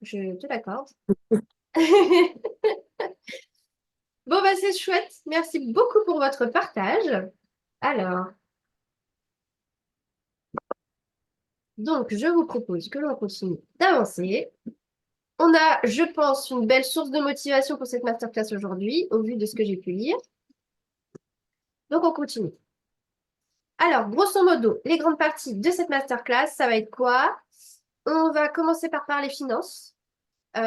Je te l'accorde. Bon, bah, c'est chouette. Merci beaucoup pour votre partage. Alors, donc, je vous propose que l'on continue d'avancer. On a, je pense, une belle source de motivation pour cette masterclass aujourd'hui, au vu de ce que j'ai pu lire. Donc, on continue. Alors, grosso modo, les grandes parties de cette masterclass, ça va être quoi? On va commencer par parler finances. On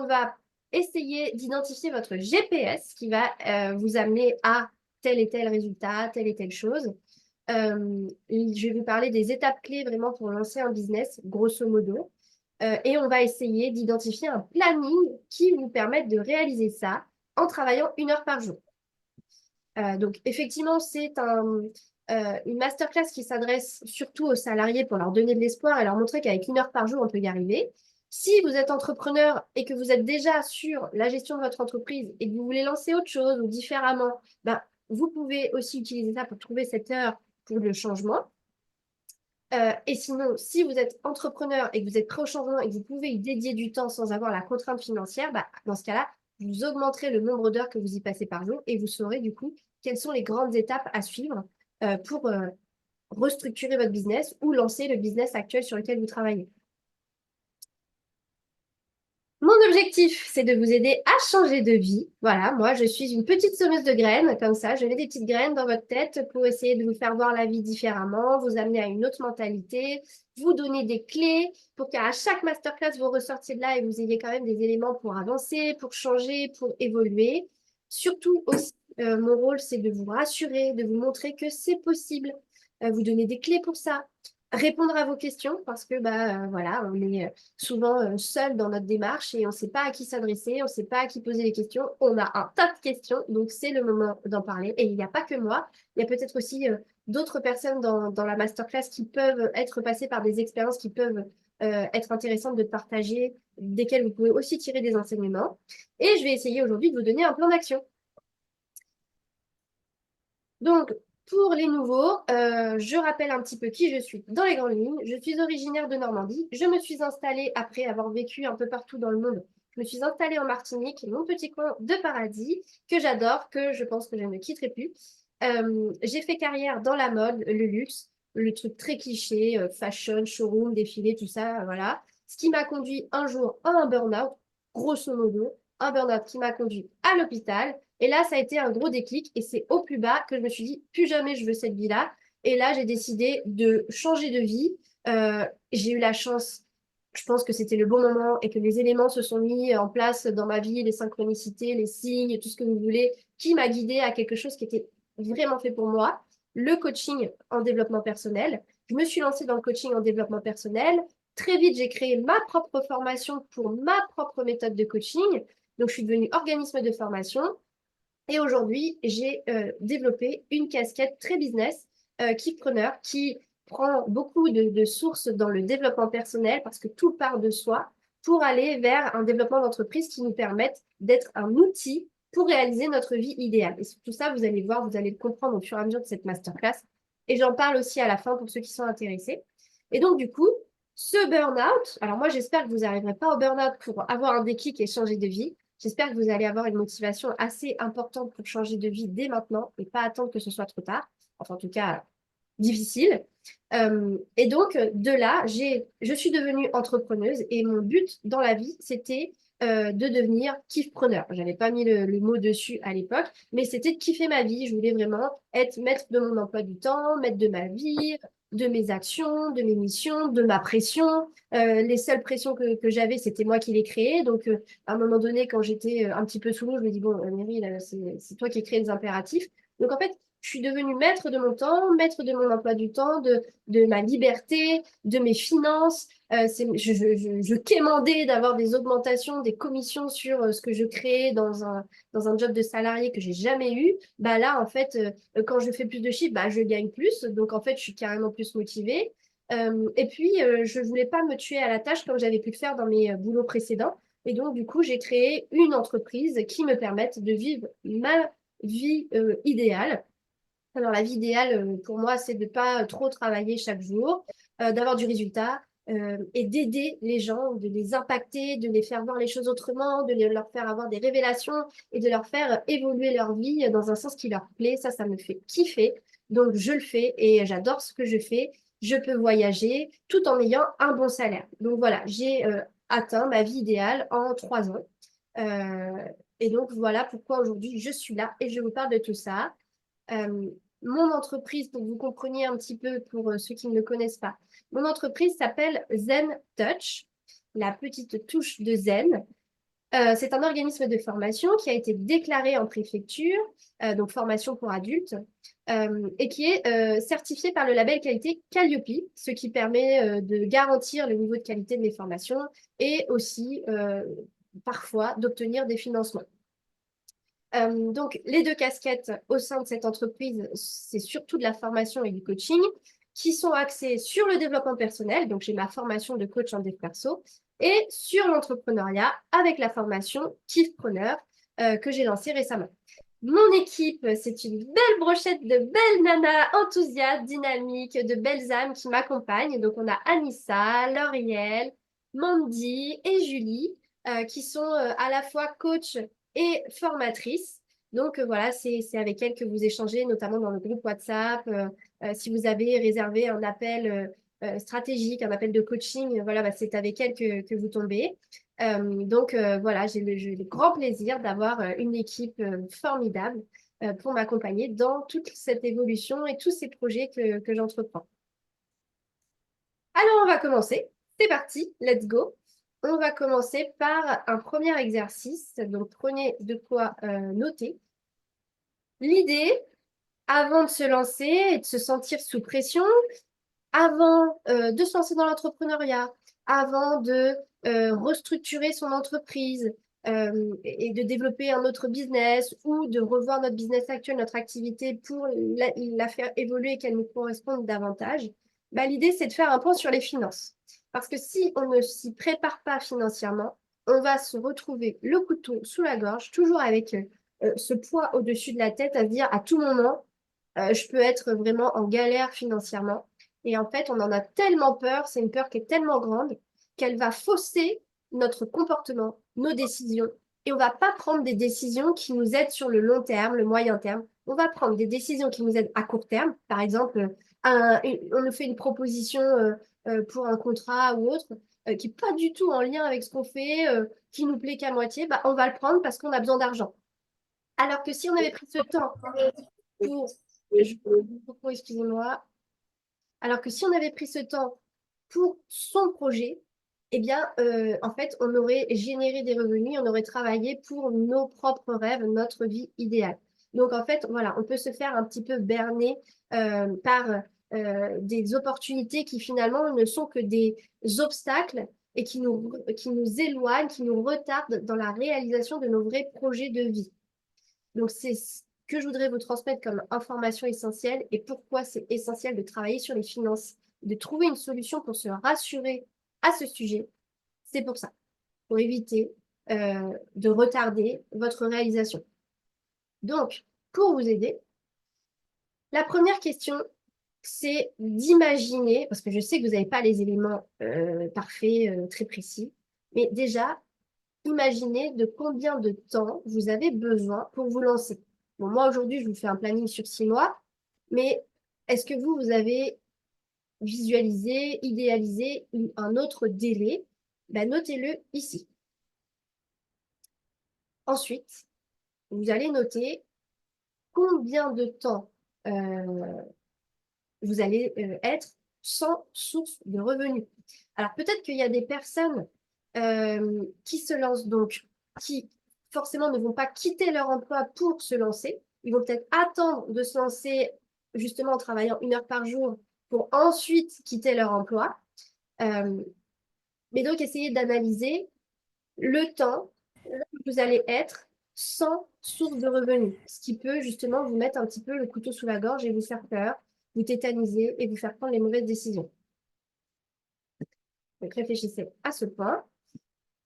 va essayer d'identifier votre GPS qui va vous amener à tel et tel résultat, telle et telle chose. Je vais vous parler des étapes clés vraiment pour lancer un business, grosso modo. Et on va essayer d'identifier un planning qui vous permette de réaliser ça en travaillant 1 heure par jour. Donc, effectivement, une masterclass qui s'adresse surtout aux salariés pour leur donner de l'espoir et leur montrer qu'avec 1 heure par jour, on peut y arriver. Si vous êtes entrepreneur et que vous êtes déjà sur la gestion de votre entreprise et que vous voulez lancer autre chose ou différemment, ben, vous pouvez aussi utiliser ça pour trouver cette heure pour le changement. Et sinon, si vous êtes entrepreneur et que vous êtes prêt au changement et que vous pouvez y dédier du temps sans avoir la contrainte financière, bah, dans ce cas-là, vous augmenterez le nombre d'heures que vous y passez par jour et vous saurez du coup quelles sont les grandes étapes à suivre pour restructurer votre business ou lancer le business actuel sur lequel vous travaillez. Mon objectif, c'est de vous aider à changer de vie. Voilà, moi, je suis une petite semeuse de graines, comme ça. Je mets des petites graines dans votre tête pour essayer de vous faire voir la vie différemment, vous amener à une autre mentalité, vous donner des clés pour qu'à chaque masterclass, vous ressortiez de là et vous ayez quand même des éléments pour avancer, pour changer, pour évoluer. Surtout aussi, mon rôle, c'est de vous rassurer, de vous montrer que c'est possible, vous donner des clés pour ça, répondre à vos questions parce que voilà, on est souvent seul dans notre démarche et on ne sait pas à qui s'adresser, on ne sait pas à qui poser les questions. On a un tas de questions, donc c'est le moment d'en parler. Et il n'y a pas que moi, il y a peut-être aussi d'autres personnes dans la masterclass qui peuvent être passées par des expériences qui peuvent être intéressantes de partager, desquelles vous pouvez aussi tirer des enseignements. Et je vais essayer aujourd'hui de vous donner un plan d'action. Donc, pour les nouveaux, je rappelle un petit peu qui je suis dans les grandes lignes. Je suis originaire de Normandie. Je me suis installée, après avoir vécu un peu partout dans le monde, je me suis installée en Martinique, mon petit coin de paradis, que j'adore, que je pense que je ne quitterai plus. J'ai fait carrière dans la mode, le luxe, le truc très cliché, fashion, showroom, défilé, tout ça, voilà. Ce qui m'a conduit un jour à un burn-out, grosso modo, un burn-out qui m'a conduit à l'hôpital. Et là, ça a été un gros déclic et c'est au plus bas que je me suis dit, plus jamais je veux cette vie-là. Et là, j'ai décidé de changer de vie. J'ai eu la chance, je pense que c'était le bon moment et que les éléments se sont mis en place dans ma vie, les synchronicités, les signes, tout ce que vous voulez, qui m'a guidée à quelque chose qui était vraiment fait pour moi, le coaching en développement personnel. Je me suis lancée dans le coaching en développement personnel. Très vite, j'ai créé ma propre formation pour ma propre méthode de coaching. Donc, je suis devenue organisme de formation. Et aujourd'hui, j'ai développé une casquette très business, Keypreneur, qui prend beaucoup de sources dans le développement personnel parce que tout part de soi pour aller vers un développement d'entreprise qui nous permette d'être un outil pour réaliser notre vie idéale. Et tout ça, vous allez voir, vous allez le comprendre au fur et à mesure de cette masterclass. Et j'en parle aussi à la fin pour ceux qui sont intéressés. Et donc, du coup, ce burn-out, alors moi, j'espère que vous n'arriverez pas au burn-out pour avoir un déclic et changer de vie. J'espère que vous allez avoir une motivation assez importante pour changer de vie dès maintenant et pas attendre que ce soit trop tard. Enfin, en tout cas, difficile. Et donc, de là, je suis devenue entrepreneuse et mon but dans la vie, c'était de devenir kiffpreneur. Je n'avais pas mis le mot dessus à l'époque, mais c'était de kiffer ma vie. Je voulais vraiment être maître de mon emploi du temps, maître de ma vie, de mes actions, de mes missions, de ma pression. Les seules pressions que j'avais, c'était moi qui les créais. Donc, à un moment donné, quand j'étais un petit peu sous l'eau, je me dis, bon, Meryl, c'est toi qui crée les impératifs. Donc, en fait, je suis devenue maître de mon temps, maître de mon emploi du temps, de ma liberté, de mes finances. Je quémandais d'avoir des augmentations, des commissions sur ce que je créais dans un job de salarié que j'ai jamais eu. Bah là, en fait, quand je fais plus de chiffres, bah, je gagne plus. Donc, en fait, je suis carrément plus motivée. Et puis, je voulais pas me tuer à la tâche comme j'avais pu le faire dans mes boulots précédents. Et donc, du coup, j'ai créé une entreprise qui me permette de vivre ma vie idéale. Alors, la vie idéale, pour moi, c'est de ne pas trop travailler chaque jour, d'avoir du résultat, et d'aider les gens, de les impacter, de les faire voir les choses autrement, leur faire avoir des révélations et de leur faire évoluer leur vie dans un sens qui leur plaît. Ça me fait kiffer. Donc, je le fais et j'adore ce que je fais. Je peux voyager tout en ayant un bon salaire. Donc, voilà, j'ai atteint ma vie idéale en 3 ans. Euh, et donc, voilà pourquoi aujourd'hui je suis là et je vous parle de tout ça. Euh, Mon entreprise, pour que vous compreniez un petit peu pour ceux qui ne le connaissent pas, mon entreprise s'appelle Zen Touch, la petite touche de Zen. C'est un organisme de formation qui a été déclaré en préfecture, donc formation pour adultes, et qui est certifié par le label qualité Calliope, ce qui permet de garantir le niveau de qualité de mes formations et aussi parfois d'obtenir des financements. Donc, les deux casquettes au sein de cette entreprise, c'est surtout de la formation et du coaching qui sont axés sur le développement personnel. Donc, j'ai ma formation de coach en dev perso et sur l'entrepreneuriat avec la formation Kiffpreneur que j'ai lancée récemment. Mon équipe, c'est une belle brochette de belles nanas enthousiastes, dynamiques, de belles âmes qui m'accompagnent. Donc, on a Anissa, Lauriel, Mandy et Julie qui sont à la fois coach et formatrice. Donc voilà, c'est avec elle que vous échangez, notamment dans le groupe WhatsApp. Si vous avez réservé un appel stratégique, un appel de coaching, voilà, bah, c'est avec elle que vous tombez. Donc voilà, j'ai le grand plaisir d'avoir une équipe formidable pour m'accompagner dans toute cette évolution et tous ces projets que j'entreprends. Alors on va commencer. C'est parti, let's go. On va commencer par un premier exercice. Donc, prenez de quoi noter. L'idée, avant de se lancer et de se sentir sous pression, avant de se lancer dans l'entrepreneuriat, avant de restructurer son entreprise et de développer un autre business ou de revoir notre business actuel, notre activité pour la faire évoluer et qu'elle nous corresponde davantage, bah, l'idée, c'est de faire un point sur les finances. Parce que si on ne s'y prépare pas financièrement, on va se retrouver le couteau sous la gorge, toujours avec ce poids au-dessus de la tête, à se dire à tout moment, je peux être vraiment en galère financièrement. Et en fait, on en a tellement peur, c'est une peur qui est tellement grande qu'elle va fausser notre comportement, nos décisions. Et on va pas prendre des décisions qui nous aident sur le long terme, le moyen terme. On va prendre des décisions qui nous aident à court terme. Par exemple, on nous fait une proposition pour un contrat ou autre qui n'est pas du tout en lien avec ce qu'on fait, qui nous plaît qu'à moitié. Bah, on va le prendre parce qu'on a besoin d'argent. Alors que si on avait pris ce temps pour... Excusez-moi. Alors que si on avait pris ce temps pour son projet, eh bien, en fait, on aurait généré des revenus, on aurait travaillé pour nos propres rêves, notre vie idéale. Donc, en fait, voilà, on peut se faire un petit peu berner par des opportunités qui finalement ne sont que des obstacles et qui nous éloignent, qui nous retardent dans la réalisation de nos vrais projets de vie. Donc, c'est ce que je voudrais vous transmettre comme information essentielle et pourquoi c'est essentiel de travailler sur les finances, de trouver une solution pour se rassurer à ce sujet. C'est pour ça, pour éviter de retarder votre réalisation. Donc, pour vous aider, la première question, c'est d'imaginer, parce que je sais que vous n'avez pas les éléments parfaits, très précis, mais déjà, imaginez de combien de temps vous avez besoin pour vous lancer. Bon, moi, aujourd'hui, je vous fais un planning sur 6 mois, mais est-ce que vous avez visualisé, idéalisé un autre délai? Ben, notez-le ici. Ensuite, vous allez noter combien de temps vous allez être sans source de revenus. Alors, peut-être qu'il y a des personnes qui se lancent donc, qui forcément ne vont pas quitter leur emploi pour se lancer. Ils vont peut-être attendre de se lancer justement en travaillant 1 heure par jour pour ensuite quitter leur emploi. Euh, mais donc, essayez d'analyser le temps où vous allez être sans source de revenus, ce qui peut justement vous mettre un petit peu le couteau sous la gorge et vous faire peur, vous tétaniser et vous faire prendre les mauvaises décisions. Donc, réfléchissez à ce point.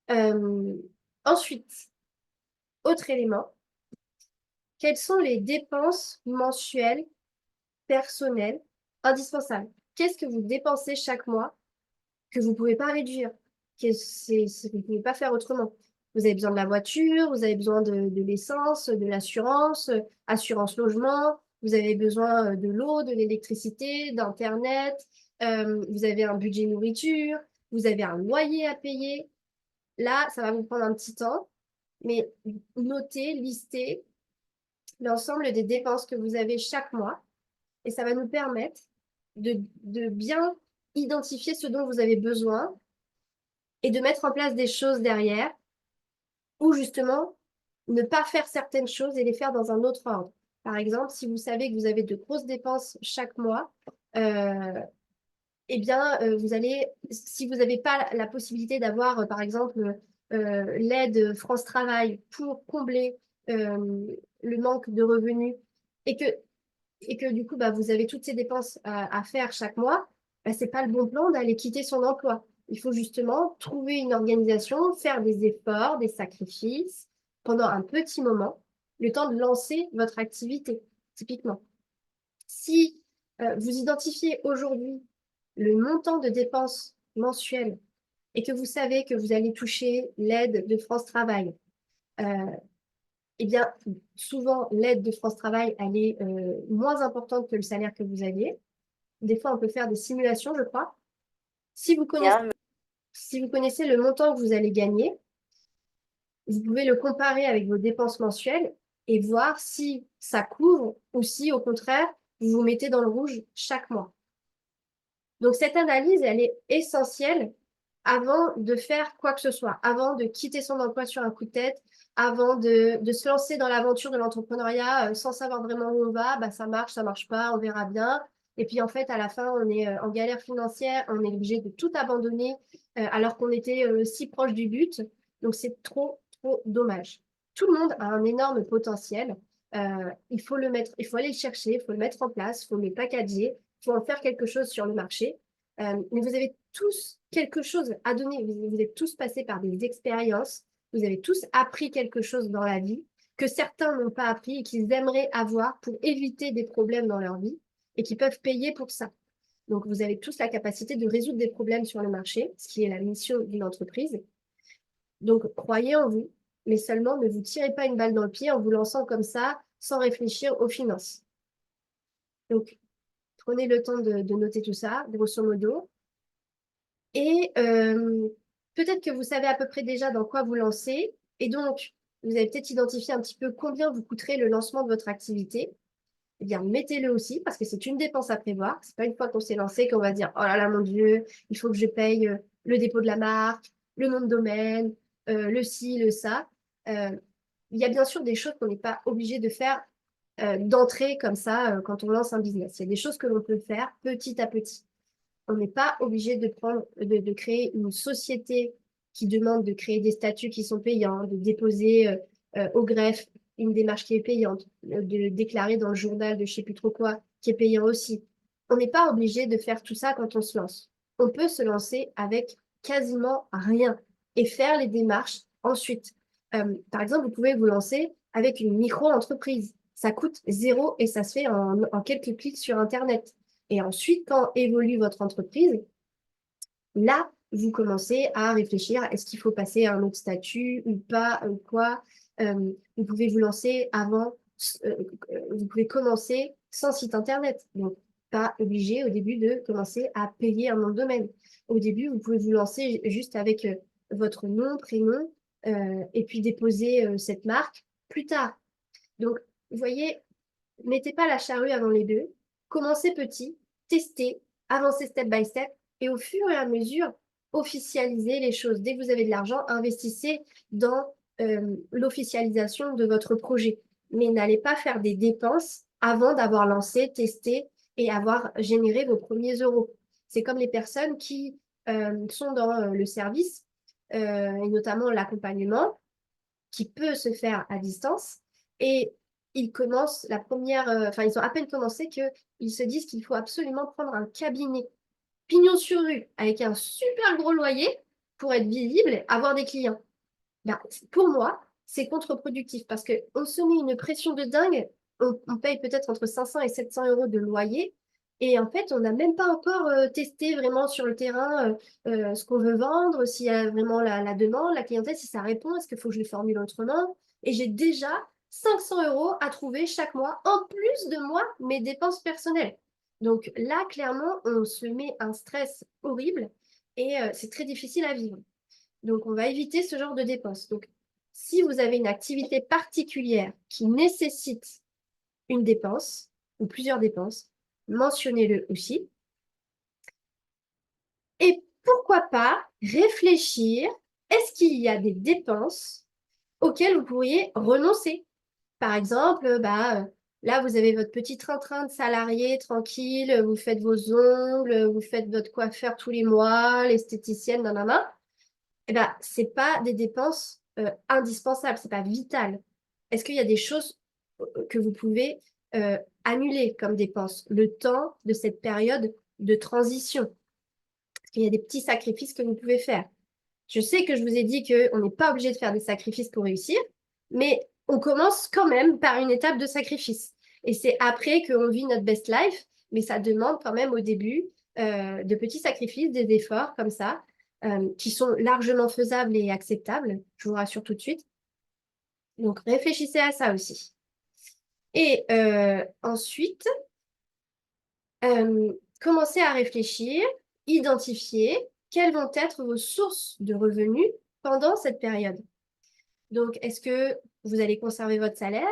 Euh, Ensuite, autre élément, quelles sont les dépenses mensuelles, personnelles, indispensables? Qu'est-ce que vous dépensez chaque mois que vous ne pouvez pas réduire, vous ne pouvez pas faire autrement. Vous avez besoin de la voiture, vous avez besoin de l'essence, de l'assurance, assurance logement, vous avez besoin de l'eau, de l'électricité, d'Internet, vous avez un budget nourriture, vous avez un loyer à payer. Là, ça va vous prendre un petit temps, mais notez, listez l'ensemble des dépenses que vous avez chaque mois et ça va nous permettre de bien identifier ce dont vous avez besoin et de mettre en place des choses derrière ou justement ne pas faire certaines choses et les faire dans un autre ordre. Par exemple, si vous savez que vous avez de grosses dépenses chaque mois, eh bien, vous allez, si vous n'avez pas la possibilité d'avoir, par exemple, l'aide France Travail pour combler le manque de revenus et que du coup, bah, vous avez toutes ces dépenses à faire chaque mois, bah, ce n'est pas le bon plan d'aller quitter son emploi. Il faut justement trouver une organisation, faire des efforts, des sacrifices pendant un petit moment, le temps de lancer votre activité, typiquement. Si vous identifiez aujourd'hui le montant de dépenses mensuelles et que vous savez que vous allez toucher l'aide de France Travail, euh, eh bien, souvent, l'aide de France Travail, elle est moins importante que le salaire que vous aviez. Des fois, on peut faire des simulations, je crois. Si vous connaissez, Bien, si vous connaissez le montant que vous allez gagner, vous pouvez le comparer avec vos dépenses mensuelles et voir si ça couvre ou si, au contraire, vous vous mettez dans le rouge chaque mois. Donc, cette analyse, elle est essentielle avant de faire quoi que ce soit, avant de quitter son emploi sur un coup de tête, avant de se lancer dans l'aventure de l'entrepreneuriat sans savoir vraiment où on va, bah, ça marche pas, on verra bien. Et puis en fait, à la fin, on est en galère financière, on est obligé de tout abandonner alors qu'on était si proche du but. Donc c'est trop, trop dommage. Tout le monde a un énorme potentiel. Il faut le mettre, il faut aller le chercher, il faut le mettre en place, il faut le packager, il faut en faire quelque chose sur le marché. Mais vous avez tous quelque chose à donner. Vous êtes tous passés par des expériences. Vous avez tous appris quelque chose dans la vie que certains n'ont pas appris et qu'ils aimeraient avoir pour éviter des problèmes dans leur vie et qui peuvent payer pour ça. Donc, vous avez tous la capacité de résoudre des problèmes sur le marché, ce qui est la mission d'une entreprise. Donc, croyez en vous, mais seulement ne vous tirez pas une balle dans le pied en vous lançant comme ça, sans réfléchir aux finances. Donc, prenez le temps de noter tout ça, grosso modo. Et peut-être que vous savez à peu près déjà dans quoi vous lancez. Et donc, vous avez peut-être identifié un petit peu combien vous coûterait le lancement de votre activité. Eh bien, mettez-le aussi parce que c'est une dépense à prévoir. C'est pas une fois qu'on s'est lancé qu'on va dire, oh là là, mon Dieu, il faut que je paye le dépôt de la marque, le nom de domaine, le ci, le ça. Euh, il y a bien sûr des choses qu'on n'est pas obligé de faire d'entrée comme ça quand on lance un business. Il y a des choses que l'on peut faire petit à petit. On n'est pas obligé de prendre, de créer une société qui demande de créer des statuts qui sont payants, de déposer au greffe une démarche qui est payante, de déclarer dans le journal de je ne sais plus trop quoi qui est payant aussi. On n'est pas obligé de faire tout ça quand on se lance. On peut se lancer avec quasiment rien et faire les démarches ensuite. Par exemple, vous pouvez vous lancer avec une micro-entreprise. Ça coûte zéro et ça se fait en quelques clics sur Internet. Et ensuite, quand évolue votre entreprise, là, vous commencez à réfléchir, est-ce qu'il faut passer à un autre statut ou pas, ou quoi. Vous pouvez vous lancer avant, euh, vous pouvez commencer sans site internet. Donc, pas obligé au début de commencer à payer un nom de domaine. Au début, vous pouvez vous lancer juste avec votre nom, prénom, et puis déposer cette marque plus tard. Donc, vous voyez, mettez pas la charrue avant les bœufs. Commencez petit, testez, avancez step by step et au fur et à mesure, officialisez les choses. Dès que vous avez de l'argent, investissez dans l'officialisation de votre projet. Mais n'allez pas faire des dépenses avant d'avoir lancé, testé et avoir généré vos premiers euros. C'est comme les personnes qui sont dans le service et notamment l'accompagnement qui peut se faire à distance. Et ils commencent la première, enfin, ils ont à peine commencé qu'ils se disent qu'il faut absolument prendre un cabinet pignon sur rue avec un super gros loyer pour être visible, avoir des clients. Ben, pour moi, c'est contre-productif parce qu'on se met une pression de dingue. On paye peut-être entre 500 et 700 euros de loyer Et en fait, on n'a même pas encore testé vraiment sur le terrain ce qu'on veut vendre, s'il y a vraiment la demande, la clientèle, si ça répond, est-ce qu'il faut que je le formule autrement. Et j'ai déjà 500 euros à trouver chaque mois, en plus de moi, mes dépenses personnelles. Donc là, clairement, on se met un stress horrible et c'est très difficile à vivre. Donc, on va éviter ce genre de dépenses. Donc, si vous avez une activité particulière qui nécessite une dépense ou plusieurs dépenses, mentionnez-le aussi. Et pourquoi pas réfléchir, est-ce qu'il y a des dépenses auxquelles vous pourriez renoncer? Par exemple, là, vous avez votre petit train-train de salarié tranquille, vous faites vos ongles, vous faites votre coiffeur tous les mois, l'esthéticienne, nanana. Eh ben, c'est pas des dépenses indispensables, c'est pas vital. Est-ce qu'il y a des choses que vous pouvez annuler comme dépenses, le temps de cette période de transition? Est-ce qu'il y a des petits sacrifices que vous pouvez faire? Je sais que je vous ai dit qu'on n'est pas obligé de faire des sacrifices pour réussir, mais on commence quand même par une étape de sacrifice. Et c'est après qu'on vit notre best life, mais ça demande quand même au début de petits sacrifices, des efforts comme ça, qui sont largement faisables et acceptables, je vous rassure tout de suite. Donc réfléchissez à ça aussi. Et ensuite, commencez à réfléchir, identifier quelles vont être vos sources de revenus pendant cette période. Donc, est-ce que vous allez conserver votre salaire?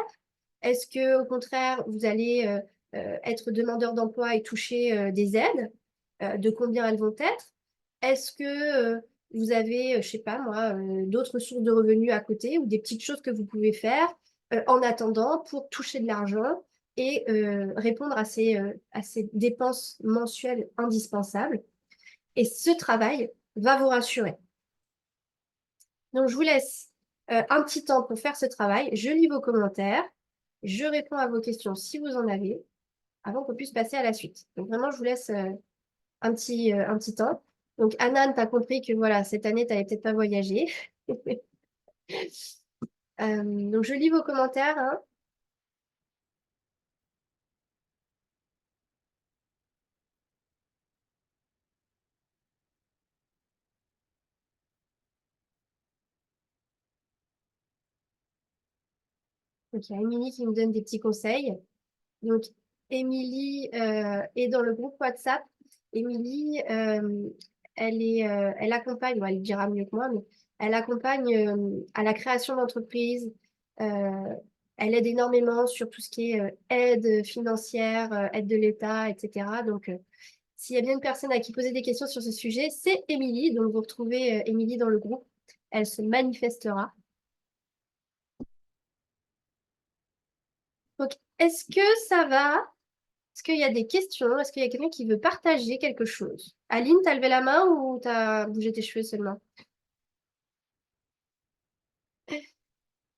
Est-ce que, au contraire, vous allez être demandeur d'emploi et toucher des aides? De combien elles vont être? Est-ce que vous avez, je sais pas moi, d'autres sources de revenus à côté ou des petites choses que vous pouvez faire en attendant pour toucher de l'argent et répondre à ces dépenses mensuelles indispensables? Et ce travail va vous rassurer. Donc, je vous laisse un petit temps pour faire ce travail. Je lis vos commentaires. Je réponds à vos questions si vous en avez, avant qu'on puisse passer à la suite. Donc, vraiment, je vous laisse un petit temps. Donc, Anan, tu as compris que voilà, cette année, tu n'allais peut-être pas voyager. Donc, je lis vos commentaires, hein. Donc, il y a Émilie qui me donne des petits conseils. Donc, Émilie est dans le groupe WhatsApp. Émilie, elle accompagne, bon, elle le dira mieux que moi, mais elle accompagne à la création d'entreprises. Euh, Elle aide énormément sur tout ce qui est aide financière, aide de l'État, etc. Donc, s'il y a bien une personne à qui poser des questions sur ce sujet, c'est Émilie. Donc, vous retrouvez Émilie dans le groupe. Elle se manifestera. Donc, est-ce que ça va? Est-ce qu'il y a des questions? Est-ce qu'il y a quelqu'un qui veut partager quelque chose? Aline, t'as levé la main ou t'as bougé tes cheveux seulement?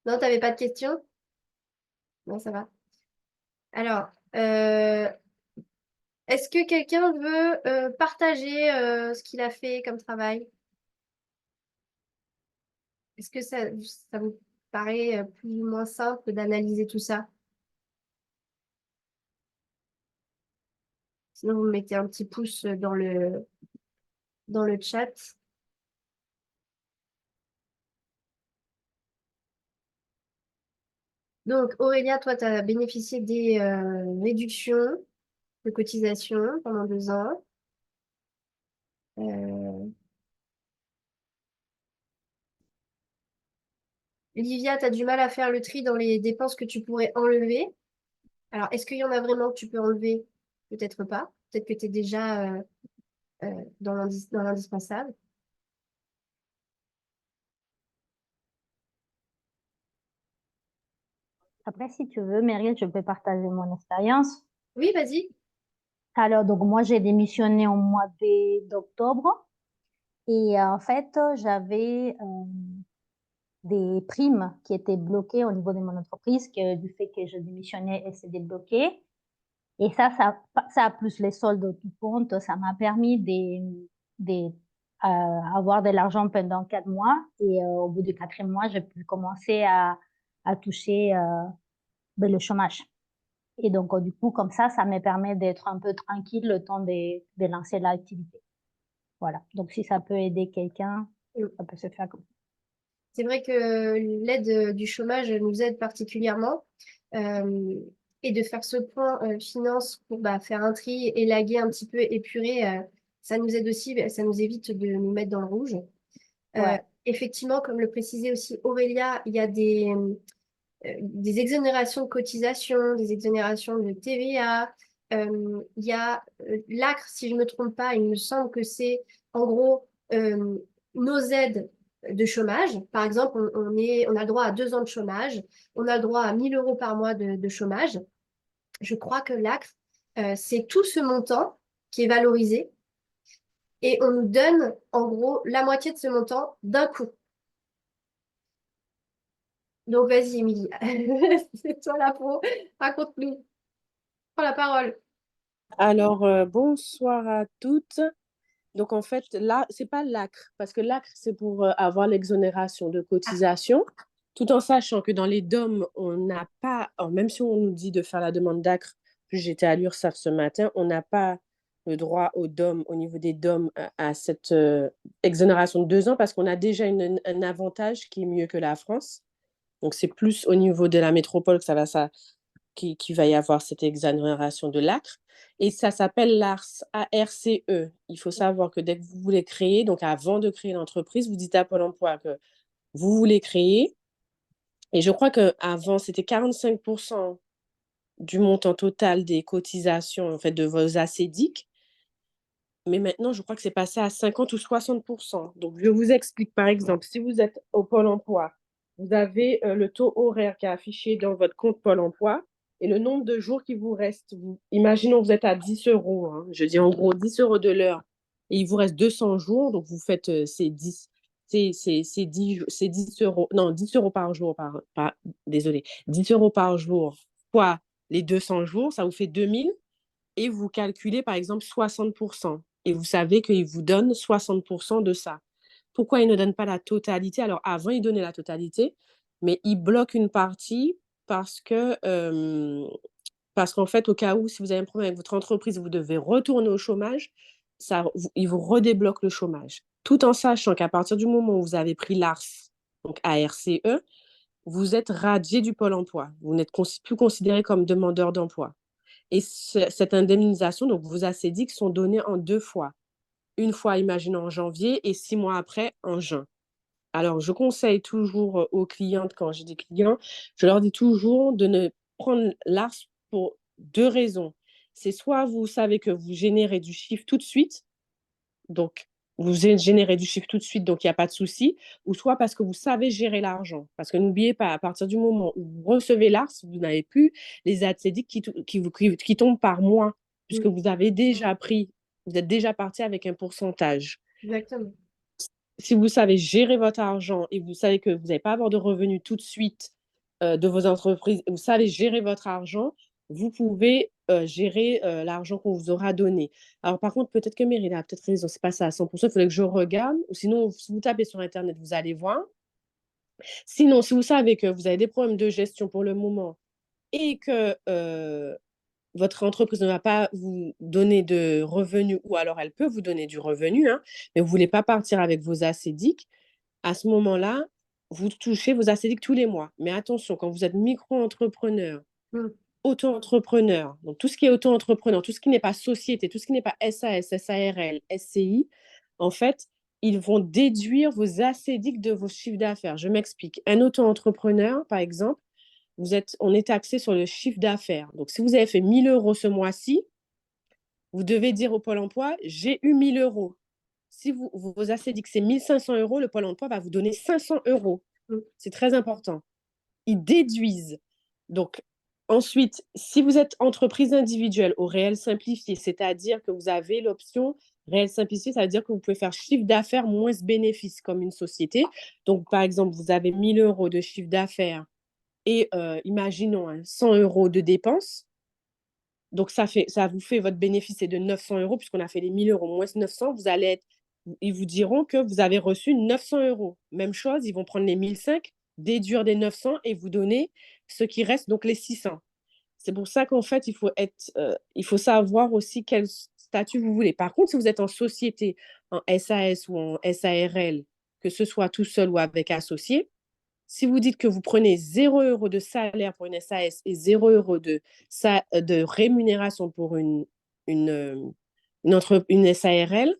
Non, t'avais pas de questions? Non, ça va. Alors, est-ce que quelqu'un veut partager ce qu'il a fait comme travail? Est-ce que ça vous paraît plus ou moins simple d'analyser tout ça? Sinon, vous mettez un petit pouce dans le chat. Donc, Aurélia, toi, tu as bénéficié des réductions de cotisation pendant 2 ans. Euh, Livia, tu as du mal à faire le tri dans les dépenses que tu pourrais enlever. Alors, est-ce qu'il y en a vraiment que tu peux enlever? Peut-être pas. Peut-être que tu es déjà dans dans l'indispensable. Après, si tu veux, Meryl, je peux partager mon expérience. Oui, vas-y. Alors, donc, moi, j'ai démissionné au mois d'octobre et en fait, j'avais des primes qui étaient bloquées au niveau de mon entreprise, que du fait que je démissionnais, elles s'est débloquées. Et ça plus les soldes de tout compte, ça m'a permis avoir de l'argent pendant 4 mois. Et au bout de 4e mois, j'ai pu commencer à toucher le chômage. Et donc, du coup, comme ça me permet d'être un peu tranquille le temps de lancer l'activité. Voilà. Donc, si ça peut aider quelqu'un, Mm. ça peut se faire comme ça. C'est vrai que l'aide du chômage nous aide particulièrement. Euh, et de faire ce point finance pour faire un tri, élaguer un petit peu, épurer, ça nous aide aussi, ça nous évite de nous mettre dans le rouge. Euh, Ouais, Effectivement, comme le précisait aussi Aurélia, il y a des exonérations de cotisations, des exonérations de TVA. Il y a l'ACRE, si je ne me trompe pas, il me semble que c'est en gros euh, nos aides de chômage. Par exemple, on a le droit à 2 ans de chômage, on a le droit à 1 000 € par mois de chômage. Je crois que l'ACRE, c'est tout ce montant qui est valorisé et on nous donne en gros la moitié de ce montant d'un coup. Donc vas-y, Émilie, c'est toi la pro, raconte-nous, prends la parole. Alors, bonsoir à toutes. Donc, en fait, là, c'est pas l'ACRE, parce que l'ACRE, c'est pour avoir l'exonération de Ah, cotisation, tout en sachant que dans les DOM, on n'a pas, alors, même si on nous dit de faire la demande d'ACRE, puis j'étais à l'URSSAF ce matin, on n'a pas le droit au DOM, au niveau des DOM, à cette exonération de 2 ans, parce qu'on a déjà un avantage qui est mieux que la France. Donc, c'est plus au niveau de la métropole que ça qui va y avoir cette exonération de l'ACRE. Et ça s'appelle l'ARS, A-R-C-E. Il faut savoir que dès que vous voulez créer, donc avant de créer l'entreprise, vous dites à Pôle emploi que vous voulez créer. Et je crois qu'avant, c'était 45% du montant total des cotisations en fait, de vos ACDIC. Mais maintenant, je crois que c'est passé à 50 ou 60%. Donc, je vous explique, par exemple, si vous êtes au Pôle emploi, vous avez le taux horaire qui est affiché dans votre compte Pôle emploi et le nombre de jours qui vous reste. Imaginons que vous êtes à 10 euros, hein, je dis en gros 10 euros de l'heure, et il vous reste 200 jours, donc vous faites ces 10, c'est 10 euros, non, 10 euros par jour, désolé, 10 euros par jour, fois les 200 jours, ça vous fait 2000 et vous calculez par exemple 60%. Et vous savez qu'il vous donne 60% de ça. Pourquoi il ne donne pas la totalité? Alors avant, il donnait la totalité, mais il bloque une partie parce qu'en fait, au cas où, si vous avez un problème avec votre entreprise, vous devez retourner au chômage, il vous redébloque le chômage. Tout en sachant qu'à partir du moment où vous avez pris l'ARS, donc ARCE, vous êtes radié du Pôle emploi. Vous n'êtes plus considéré comme demandeur d'emploi. Et cette indemnisation, donc vos ACDIC, sont donnés en 2 fois. Une fois, imaginons en janvier, et 6 mois après, en juin. Alors, je conseille toujours aux clientes, quand j'ai des clients, je leur dis toujours de ne prendre l'ARS pour 2 raisons. C'est soit vous savez que vous générez du chiffre tout de suite, donc vous générez du chiffre tout de suite, donc il n'y a pas de souci, ou soit parce que vous savez gérer l'argent. Parce que n'oubliez pas, à partir du moment où vous recevez l'ARS, vous n'avez plus les ACDIC qui tombent par mois, puisque mm, vous avez déjà pris, vous êtes déjà parti avec un pourcentage. exactement. Si vous savez gérer votre argent et vous savez que vous n'allez pas avoir de revenus tout de suite de vos entreprises, vous savez gérer votre argent, vous pouvez gérer l'argent qu'on vous aura donné. Alors, par contre, peut-être que Meryl a peut-être raison, c'est pas ça à 100%, il faudrait que je regarde, ou sinon, si vous tapez sur Internet, vous allez voir. Sinon, si vous savez que vous avez des problèmes de gestion pour le moment et que votre entreprise ne va pas vous donner de revenus, ou alors elle peut vous donner du revenu, hein, mais vous ne voulez pas partir avec vos ACDIC, à ce moment-là, vous touchez vos ACDIC tous les mois. Mais attention, quand vous êtes micro-entrepreneur, Mm, auto-entrepreneur, donc tout ce qui est auto-entrepreneur, tout ce qui n'est pas société, tout ce qui n'est pas SAS, SARL, SCI, en fait, ils vont déduire vos ACDIC de vos chiffres d'affaires. Je m'explique. Un auto-entrepreneur, par exemple, on est taxé sur le chiffre d'affaires. Donc, si vous avez fait 1 000 € ce mois-ci, vous devez dire au Pôle emploi, j'ai eu 1 000 €. Si vos ACDIC, c'est 1 500 €, le Pôle emploi va vous donner 500 euros. mm. C'est très important. Ils déduisent. Donc, ensuite, si vous êtes entreprise individuelle au réel simplifié, c'est-à-dire que vous avez l'option réel simplifié, ça veut dire que vous pouvez faire chiffre d'affaires moins ce bénéfice comme une société. Donc, par exemple, vous avez 1 000 € de chiffre d'affaires et imaginons 100 € de dépenses. Donc, ça vous fait votre bénéfice est de 900 € puisqu'on a fait les 1 000 € moins 900. Ils vous diront que vous avez reçu 900 euros. Même chose, ils vont prendre les 1 500, déduire des 900 et vous donner ce qui reste, donc les 600. C'est pour ça qu'en fait, il faut savoir aussi quel statut vous voulez. Par contre, si vous êtes en société, en SAS ou en SARL, que ce soit tout seul ou avec associé, si vous dites que vous prenez 0 € de salaire pour une SAS et 0 € de rémunération pour une SARL,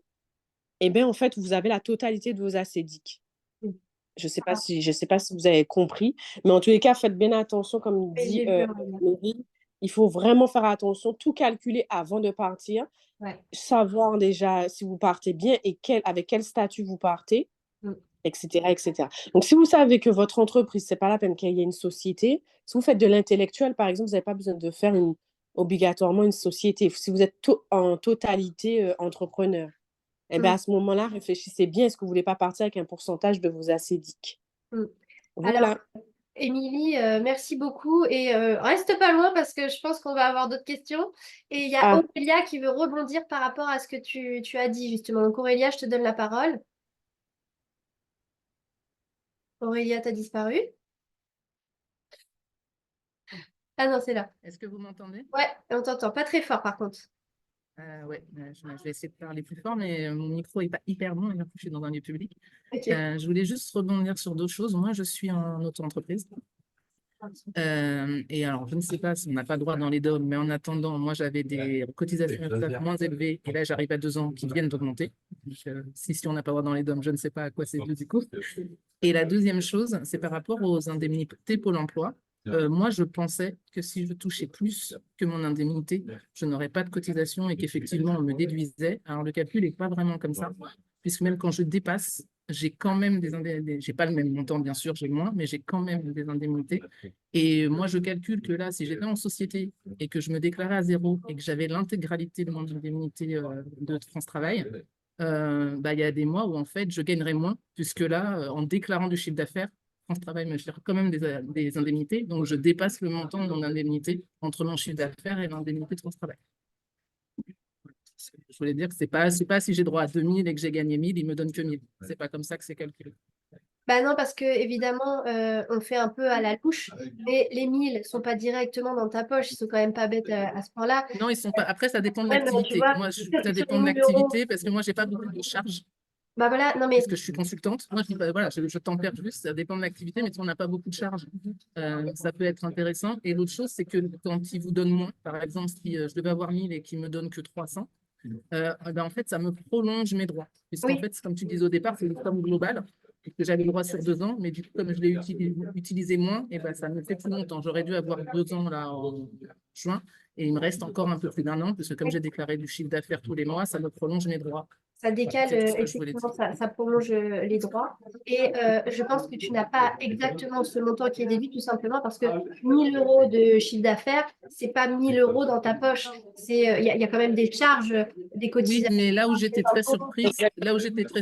eh bien, en fait, vous avez la totalité de vos assédiques. Mm. Je sais pas si vous avez compris, mais en tous les cas, faites bien attention, comme Oui, dit j'ai vu, Aurélien. Mary. Il faut vraiment faire attention, tout calculer avant de partir, Ouais. savoir déjà si vous partez bien et avec quel statut vous partez, Mm. etc., etc. Donc, si vous savez que votre entreprise, c'est pas la peine qu'il y ait une société, si vous faites de l'intellectuel, par exemple, vous n'avez pas besoin de faire obligatoirement une société. Si vous êtes en totalité entrepreneur, eh bien, Mm. à ce moment-là, réfléchissez bien, est-ce que vous ne voulez pas partir avec un pourcentage de vos assédiques? Mm. Alors, Voilà. Émilie, merci beaucoup et reste pas loin parce que je pense qu'on va avoir d'autres questions. Et il y a Ah, Aurélia qui veut rebondir par rapport à ce que tu as dit justement. Donc Aurélia, je te donne la parole. Aurélia, t'as disparu? Ah non, c'est là. Est-ce que vous m'entendez? Ouais, on t'entend. Pas très fort par contre. Ouais, je vais essayer de parler plus fort, mais mon micro n'est pas hyper bon, et je suis dans un lieu public. Ok. Je voulais juste rebondir sur d'autres choses. Moi, je suis en auto-entreprise. Et alors, je ne sais pas si on n'a pas le droit dans les DOM, mais en attendant, moi, j'avais des cotisations moins élevées, et là, j'arrive à 2 ans qui viennent d'augmenter. Donc, si on n'a pas le droit dans les DOM, je ne sais pas à quoi c'est dû du coup. Et la deuxième chose, c'est par rapport aux indemnités Pôle emploi. Moi, je pensais que si je touchais plus que mon indemnité, je n'aurais pas de cotisation et qu'effectivement, on me déduisait. Alors, le calcul n'est pas vraiment comme ça, puisque même quand je dépasse, j'ai quand même des indemnités. J'ai pas le même montant, bien sûr, j'ai moins, mais j'ai quand même des indemnités. Et moi, je calcule que là, si j'étais en société et que je me déclarais à 0 et que j'avais l'intégralité de mon indemnité de France Travail, il y a des mois où en fait, je gagnerais moins, puisque là, en déclarant du chiffre d'affaires, France Travail me gère quand même des indemnités, donc je dépasse le montant de mon indemnité entre mon chiffre d'affaires et l'indemnité de France Travail. Je voulais dire que c'est pas si j'ai droit à 2000 et que j'ai gagné 1000, ils me donnent que 1000. C'est pas comme ça que c'est calculé. Bah non, parce que évidemment, on fait un peu à la louche. Et les 1000 sont pas directement dans ta poche. Ils sont quand même pas bêtes à ce point-là. Non, ils sont pas. Après, ça dépend de Même, tu l'activité. vois, Moi, ça sur dépend les de 1000 euros. l'activité parce que moi, j'ai pas beaucoup de charges Bah voilà, non mais puisque je suis consultante. Moi, voilà, je tempère juste. Ça dépend de l'activité, mais si on n'a pas beaucoup de charges, ça peut être intéressant. Et l'autre chose, c'est que quand ils vous donnent moins, par exemple, si je devais avoir 1000 et qu'ils me donnent que 300, en fait, ça me prolonge mes droits. Puisqu'en oui, fait, comme tu disais au départ, c'est une somme globale et que j'avais le droit sur 2 ans, mais du coup, comme je l'ai utilisé moins, et ben, ça me fait plus longtemps. J'aurais dû avoir 2 ans là en juin et il me reste encore un peu plus d'un an, parce que comme j'ai déclaré du chiffre d'affaires tous les mois, ça me prolonge mes droits. ça Voilà, décale, c'est tout ce que je voulais effectivement, dire. ça prolonge les droits. Et je pense que tu n'as pas exactement ce montant qui est déduit, tout simplement parce que 1000 euros de chiffre d'affaires, c'est pas 1000 euros dans ta poche. Il y a quand même des charges, des Oui, cotisations. mais là où Des j'étais très impôts.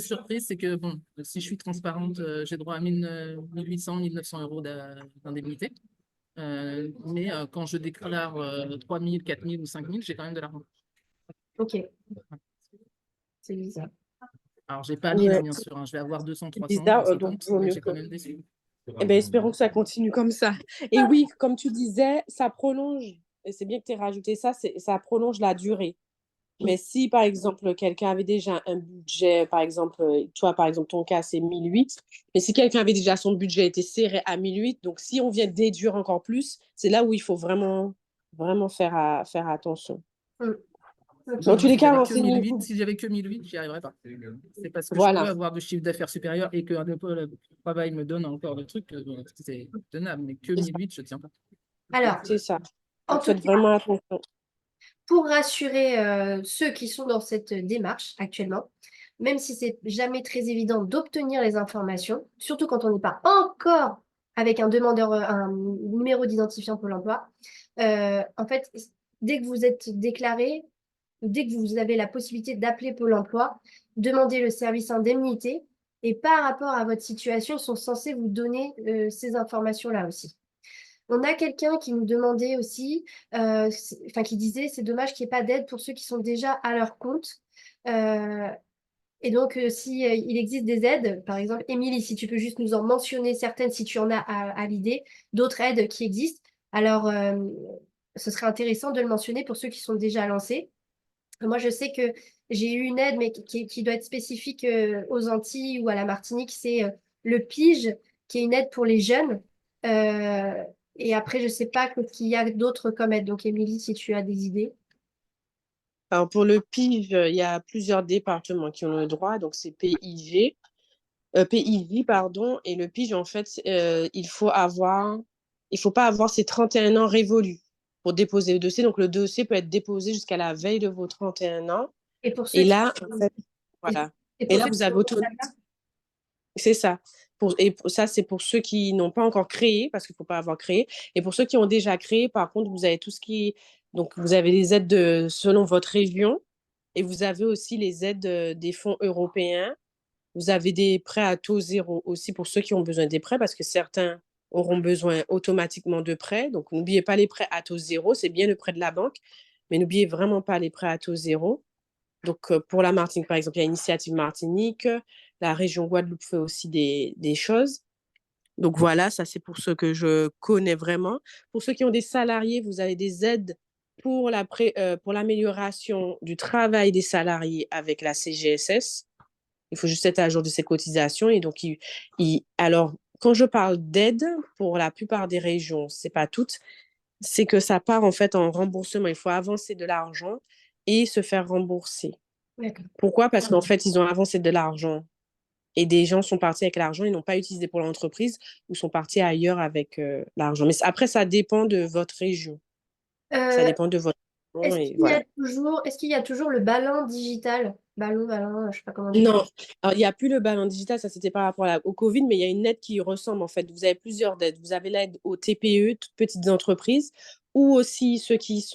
surprise, c'est que bon, si je suis transparente, j'ai droit à 1800, 1900 euros d'indemnité. Mais quand je déclare 3000, 4000 ou 5000, j'ai quand même de l'argent. Ok, c'est bizarre. Alors, j'ai pas 1000, ouais, bien sûr, hein, je vais avoir 200, c'est 300, bizarre, donc 250, vaut mais mieux j'ai que. quand même des sous. Eh bien, espérons que ça continue comme ça. Et oui, comme tu disais, ça prolonge, et c'est bien que tu aies rajouté ça, ça prolonge la durée. Mais si, par exemple, quelqu'un avait déjà un budget, par exemple, toi, par exemple, ton cas, c'est 1008, mais si quelqu'un avait déjà son budget était serré à 1008, donc si on vient déduire encore plus, c'est là où il faut vraiment, vraiment faire attention. Mm. Dans Ok. tous Moi, les cas, renseignez-vous. si j'avais que 1008, j'y arriverais pas. C'est parce que je peux Voilà, avoir du chiffre d'affaires supérieur et que le travail me donne encore des trucs, c'est tenable, mais que 1008, je tiens pas. Alors, c'est ça. en Donc, tout faites cas, vraiment attention. pour rassurer ceux qui sont dans cette démarche actuellement, même si c'est jamais très évident d'obtenir les informations, surtout quand on n'est pas encore avec un demandeur, un numéro d'identifiant Pôle emploi, en fait, dès que vous êtes déclaré, dès que vous avez la possibilité d'appeler Pôle emploi, demandez le service indemnité et par rapport à votre situation, ils sont censés vous donner ces informations-là aussi. On a quelqu'un qui nous demandait aussi, qui disait, c'est dommage qu'il n'y ait pas d'aide pour ceux qui sont déjà à leur compte. Et donc, si il existe des aides, par exemple, Émilie, si tu peux juste nous en mentionner certaines, si tu en as à l'idée, d'autres aides qui existent. Alors, ce serait intéressant de le mentionner pour ceux qui sont déjà lancés. Moi, je sais que j'ai eu une aide, mais qui doit être spécifique aux Antilles ou à la Martinique, c'est le PIGE, qui est une aide pour les jeunes. Euh, et après, je ne sais pas ce qu'il y a d'autres comme aide. Donc, Émilie, si tu as des idées. Alors, pour le PIV, il y a plusieurs départements qui ont le droit. Donc, c'est PIV, pardon. Et le PIV, en fait, il faut pas avoir ses 31 ans révolus pour déposer le dossier. Donc, le dossier peut être déposé jusqu'à la veille de vos 31 ans. Et pour ceux Et qui, là, en fait, et, voilà. et Et pour là, ceux vous qui avez ont C'est ça. Ça, c'est pour ceux qui n'ont pas encore créé, parce qu'il ne faut pas avoir créé. Et pour ceux qui ont déjà créé, par contre, vous avez tout ce qui... Donc, vous avez les aides selon votre région et vous avez aussi les aides des fonds européens. Vous avez des prêts à taux zéro aussi pour ceux qui ont besoin des prêts, parce que certains auront besoin automatiquement de prêts. Donc, n'oubliez pas les prêts à taux zéro. C'est bien le prêt de la banque, mais n'oubliez vraiment pas les prêts à taux zéro. Donc, pour la Martinique, par exemple, il y a Initiative Martinique. La région Guadeloupe fait aussi des choses. Donc, voilà, ça, c'est pour ceux que je connais vraiment. Pour ceux qui ont des salariés, vous avez des aides pour l'amélioration du travail des salariés avec la CGSS. Il faut juste être à jour de ses cotisations. Et donc, alors, quand je parle d'aide, pour la plupart des régions, c'est pas toutes, c'est que ça part en fait en remboursement. Il faut avancer de l'argent et se faire rembourser. D'accord. Pourquoi? Parce qu'en fait, ils ont avancé de l'argent et des gens sont partis avec l'argent, ils n'ont pas utilisé pour l'entreprise ou sont partis ailleurs avec l'argent. Mais après, ça dépend de votre région. Ça Euh, dépend de votre région et voilà. est-ce qu'il y a toujours le ballon digital? Ballon, je sais pas comment dire. Non, alors, il n'y a plus le ballon digital, ça c'était par rapport au Covid, mais il y a une aide qui ressemble en fait. Vous avez plusieurs aides. Vous avez l'aide aux TPE, toutes petites entreprises, ou aussi ceux qui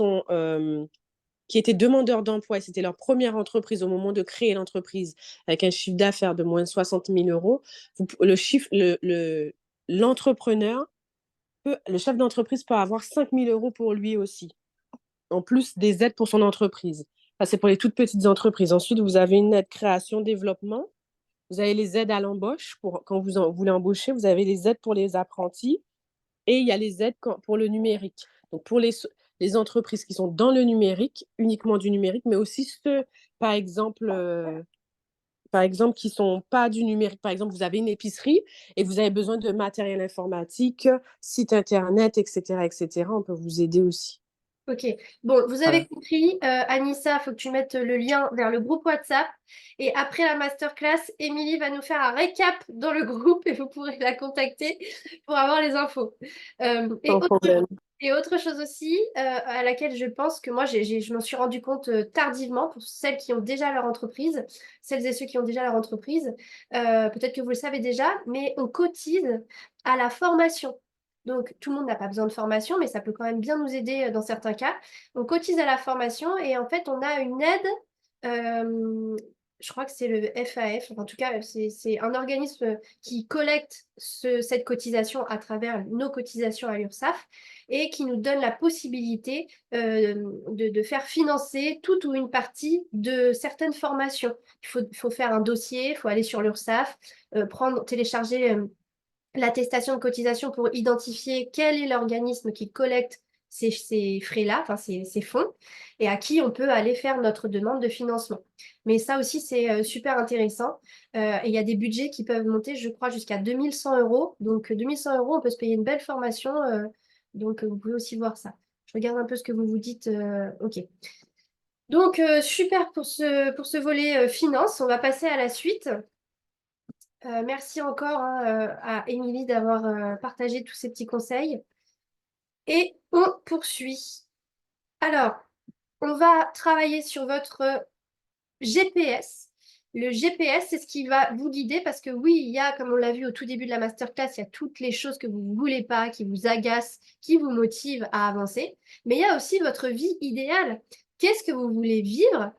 étaient demandeurs d'emploi et c'était leur première entreprise au moment de créer l'entreprise avec un chiffre d'affaires de moins de 60 000 euros. L'entrepreneur, le chef d'entreprise peut avoir 5 000 euros pour lui aussi, en plus des aides pour son entreprise. Ça, c'est pour les toutes petites entreprises. Ensuite, vous avez une aide création-développement. Vous avez les aides à l'embauche. Quand vous voulez embaucher, vous avez les aides pour les apprentis. Et il y a les aides pour le numérique. Donc, pour les entreprises qui sont dans le numérique, uniquement du numérique, mais aussi ceux, par exemple, qui ne sont pas du numérique. Par exemple, vous avez une épicerie et vous avez besoin de matériel informatique, site internet, etc., etc. On peut vous aider aussi. Ok, bon, vous avez Voilà. compris, Anissa, il faut que tu mettes le lien vers le groupe WhatsApp. Et après la masterclass, Émilie va nous faire un récap dans le groupe et vous pourrez la contacter pour avoir les infos. Euh, et, Sans autre, problème. et autre chose aussi, à laquelle je pense que moi, je m'en suis rendu compte tardivement pour celles qui ont déjà leur entreprise, celles et ceux qui ont déjà leur entreprise. Peut-être que vous le savez déjà, mais on cotise à la formation. Donc, tout le monde n'a pas besoin de formation, mais ça peut quand même bien nous aider dans certains cas. On cotise à la formation et en fait, on a une aide. euh, je crois que c'est le FAF. En tout cas, c'est un organisme qui collecte cette cotisation à travers nos cotisations à l'URSSAF et qui nous donne la possibilité de faire financer toute ou une partie de certaines formations. Il faut faire un dossier, il faut aller sur l'URSSAF, télécharger l'attestation de cotisation pour identifier quel est l'organisme qui collecte ces frais-là, enfin ces fonds, et à qui on peut aller faire notre demande de financement. Mais ça aussi, c'est super intéressant. Et il y a des budgets qui peuvent monter, je crois, jusqu'à 2100 euros. Donc, 2100 euros, on peut se payer une belle formation. Donc, vous pouvez aussi voir ça. Je regarde un peu ce que vous vous dites. OK. Donc, super pour ce volet finance. On va passer à la suite. Merci encore hein, à Émilie d'avoir partagé tous ces petits conseils. Et on poursuit. Alors, on va travailler sur votre GPS. Le GPS, c'est ce qui va vous guider parce que oui, il y a, comme on l'a vu au tout début de la masterclass, il y a toutes les choses que vous ne voulez pas, qui vous agacent, qui vous motivent à avancer. Mais il y a aussi votre vie idéale. Qu'est-ce que vous voulez vivre?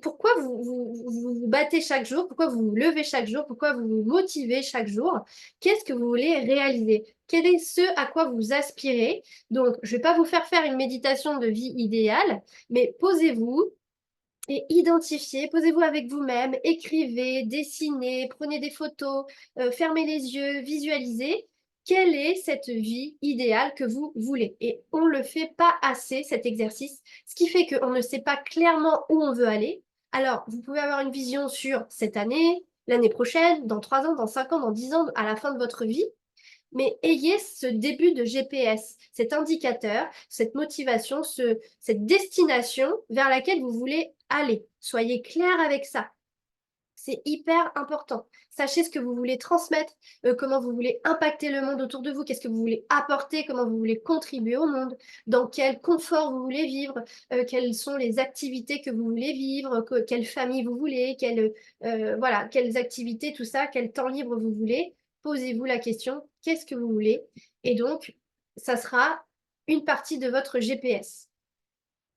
Pourquoi vous battez chaque jour? Pourquoi vous vous levez chaque jour? Pourquoi vous vous motivez chaque jour? Qu'est-ce que vous voulez réaliser? Quel est ce à quoi vous aspirez? Donc, je ne vais pas vous faire une méditation de vie idéale, mais posez-vous et identifiez, posez-vous avec vous-même, écrivez, dessinez, prenez des photos, fermez les yeux, visualisez. quelle est cette vie idéale que vous voulez. Et on ne le fait pas assez, cet exercice, ce qui fait qu'on ne sait pas clairement où on veut aller. Alors, vous pouvez avoir une vision sur cette année, l'année prochaine, dans 3 ans, dans 5 ans, dans 10 ans, à la fin de votre vie, mais ayez ce début de GPS, cet indicateur, cette motivation, cette destination vers laquelle vous voulez aller. Soyez clair avec ça. C'est hyper important. Sachez ce que vous voulez transmettre, comment vous voulez impacter le monde autour de vous, qu'est-ce que vous voulez apporter, comment vous voulez contribuer au monde, dans quel confort vous voulez vivre, quelles sont les activités que vous voulez vivre, quelle famille vous voulez, voilà, quelles activités, tout ça, quel temps libre vous voulez. Posez-vous la question, qu'est-ce que vous voulez? Et donc, ça sera une partie de votre GPS.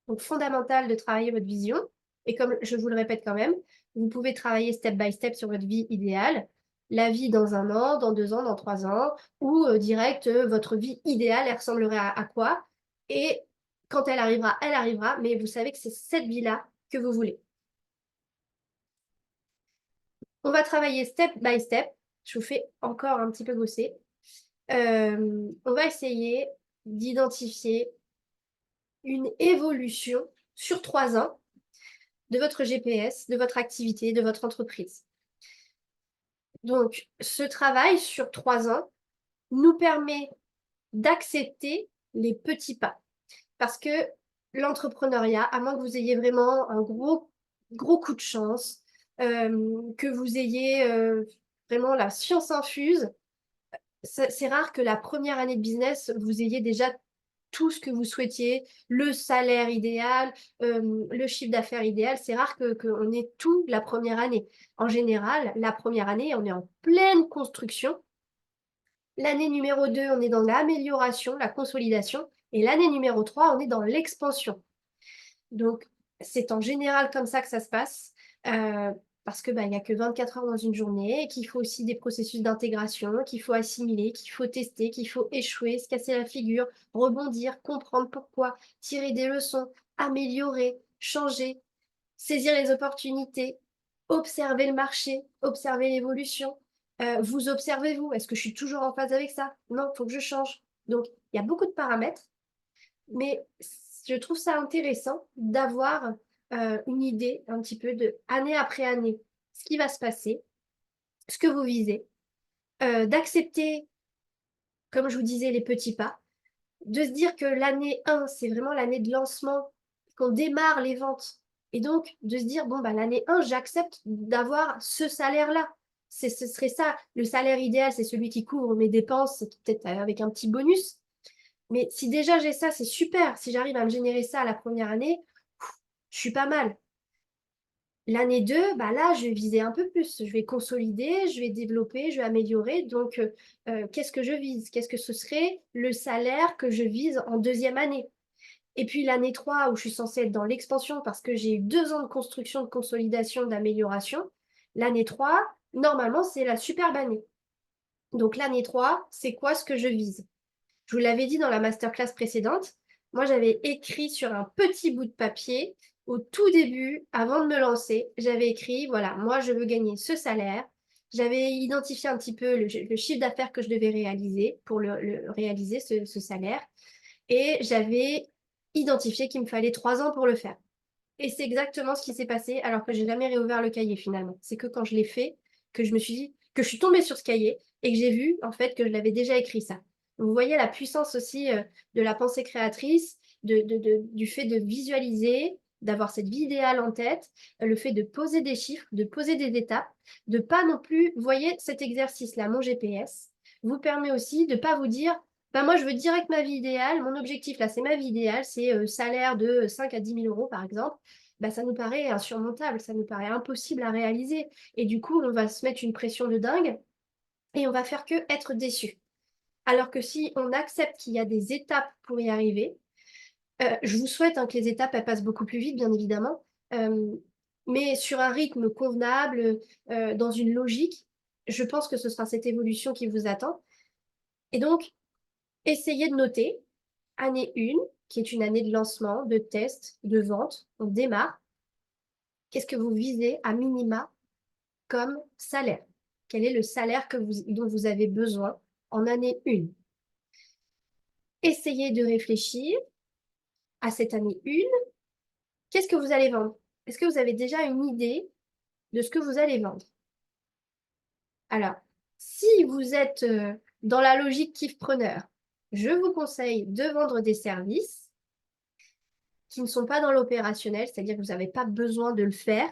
Donc, fondamental de travailler votre vision. Et comme je vous le répète quand même, vous pouvez travailler step by step sur votre vie idéale, la vie dans 1 an, dans 2 ans, dans 3 ans, ou direct, votre vie idéale, elle ressemblerait à quoi? Et quand elle arrivera, mais vous savez que c'est cette vie-là que vous voulez. On va travailler step by step. Je vous fais encore un petit peu bosser. On va essayer d'identifier une évolution sur 3 ans de votre GPS, de votre activité, de votre entreprise. Donc, ce travail sur 3 ans nous permet d'accepter les petits pas. Parce que l'entrepreneuriat, à moins que vous ayez vraiment un gros coup de chance, que vous ayez vraiment la science infuse, c'est rare que la première année de business, vous ayez déjà tout ce que vous souhaitiez, le salaire idéal, le chiffre d'affaires idéal. C'est rare qu'on ait tout la première année. En général, la première année, on est en pleine construction. L'année numéro 2, on est dans l'amélioration, la consolidation. Et l'année numéro 3, on est dans l'expansion. Donc, c'est en général comme ça que ça se passe. Parce que il n'y a que 24 heures dans une journée et qu'il faut aussi des processus d'intégration, qu'il faut assimiler, qu'il faut tester, qu'il faut échouer, se casser la figure, rebondir, comprendre pourquoi, tirer des leçons, améliorer, changer, saisir les opportunités, observer le marché, observer l'évolution. Vous observez-vous? Est-ce que je suis toujours en phase avec ça? Non, il faut que je change. Donc, il y a beaucoup de paramètres, mais je trouve ça intéressant d'avoir une idée un petit peu de année après année, ce qui va se passer, ce que vous visez, d'accepter, comme je vous disais, les petits pas, de se dire que l'année 1, c'est vraiment l'année de lancement, qu'on démarre les ventes. Et donc, de se dire, bon, l'année 1, j'accepte d'avoir ce salaire-là. Ce serait ça. Le salaire idéal, c'est celui qui couvre mes dépenses, peut-être avec un petit bonus. Mais si déjà j'ai ça, c'est super. Si j'arrive à me générer ça à la première année, je suis pas mal. L'année 2, là, je vais viser un peu plus. Je vais consolider, je vais développer, je vais améliorer. Donc, qu'est-ce que je vise? Qu'est-ce que ce serait le salaire que je vise en 2e année? Et puis l'année 3, où je suis censée être dans l'expansion parce que j'ai eu 2 ans de construction, de consolidation, d'amélioration. L'année 3, normalement, c'est la superbe année. Donc, l'année 3, c'est quoi ce que je vise? Je vous l'avais dit dans la masterclass précédente, moi j'avais écrit sur un petit bout de papier au tout début, avant de me lancer, j'avais écrit, voilà, moi je veux gagner ce salaire. J'avais identifié un petit peu le chiffre d'affaires que je devais réaliser pour réaliser ce salaire. Et j'avais identifié qu'il me fallait 3 ans pour le faire. Et c'est exactement ce qui s'est passé alors que j'ai jamais réouvert le cahier finalement. C'est que quand je l'ai fait, que je me suis dit, que je suis tombée sur ce cahier et que j'ai vu en fait que je l'avais déjà écrit ça. Vous voyez la puissance aussi de la pensée créatrice, du fait de visualiser, d'avoir cette vie idéale en tête, le fait de poser des chiffres, de poser des étapes, de pas non plus, vous voyez cet exercice-là, mon GPS, vous permet aussi de pas vous dire, moi je veux direct ma vie idéale, mon objectif là c'est ma vie idéale, c'est salaire de 5 à 10 000 euros par exemple. Ça nous paraît insurmontable, ça nous paraît impossible à réaliser. Et du coup, on va se mettre une pression de dingue et on va faire que être déçu. Alors que si on accepte qu'il y a des étapes pour y arriver, je vous souhaite que les étapes elles passent beaucoup plus vite, bien évidemment, mais sur un rythme convenable, dans une logique, je pense que ce sera cette évolution qui vous attend. Et donc, essayez de noter année 1, qui est une année de lancement, de test, de vente. On démarre. Qu'est-ce que vous visez à minima comme salaire? Quel est le salaire dont vous avez besoin en année 1. Essayez de réfléchir à cette année 1. Qu'est-ce que vous allez vendre? Est-ce que vous avez déjà une idée de ce que vous allez vendre? Alors, si vous êtes dans la logique kiff-preneur, je vous conseille de vendre des services qui ne sont pas dans l'opérationnel, c'est-à-dire que vous n'avez pas besoin de le faire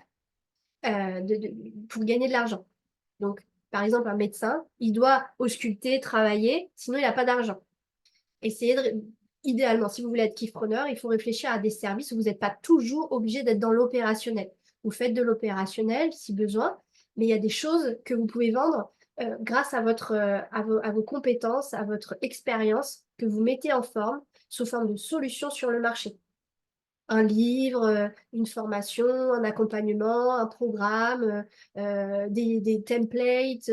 pour gagner de l'argent. Donc, par exemple, un médecin, il doit ausculter, travailler, sinon il n'a pas d'argent. Idéalement, si vous voulez être kiff-preneur, il faut réfléchir à des services où vous n'êtes pas toujours obligé d'être dans l'opérationnel. Vous faites de l'opérationnel si besoin, mais il y a des choses que vous pouvez vendre grâce à vos compétences, à votre expérience que vous mettez en forme sous forme de solutions sur le marché. Un livre, une formation, un accompagnement, un programme, des templates,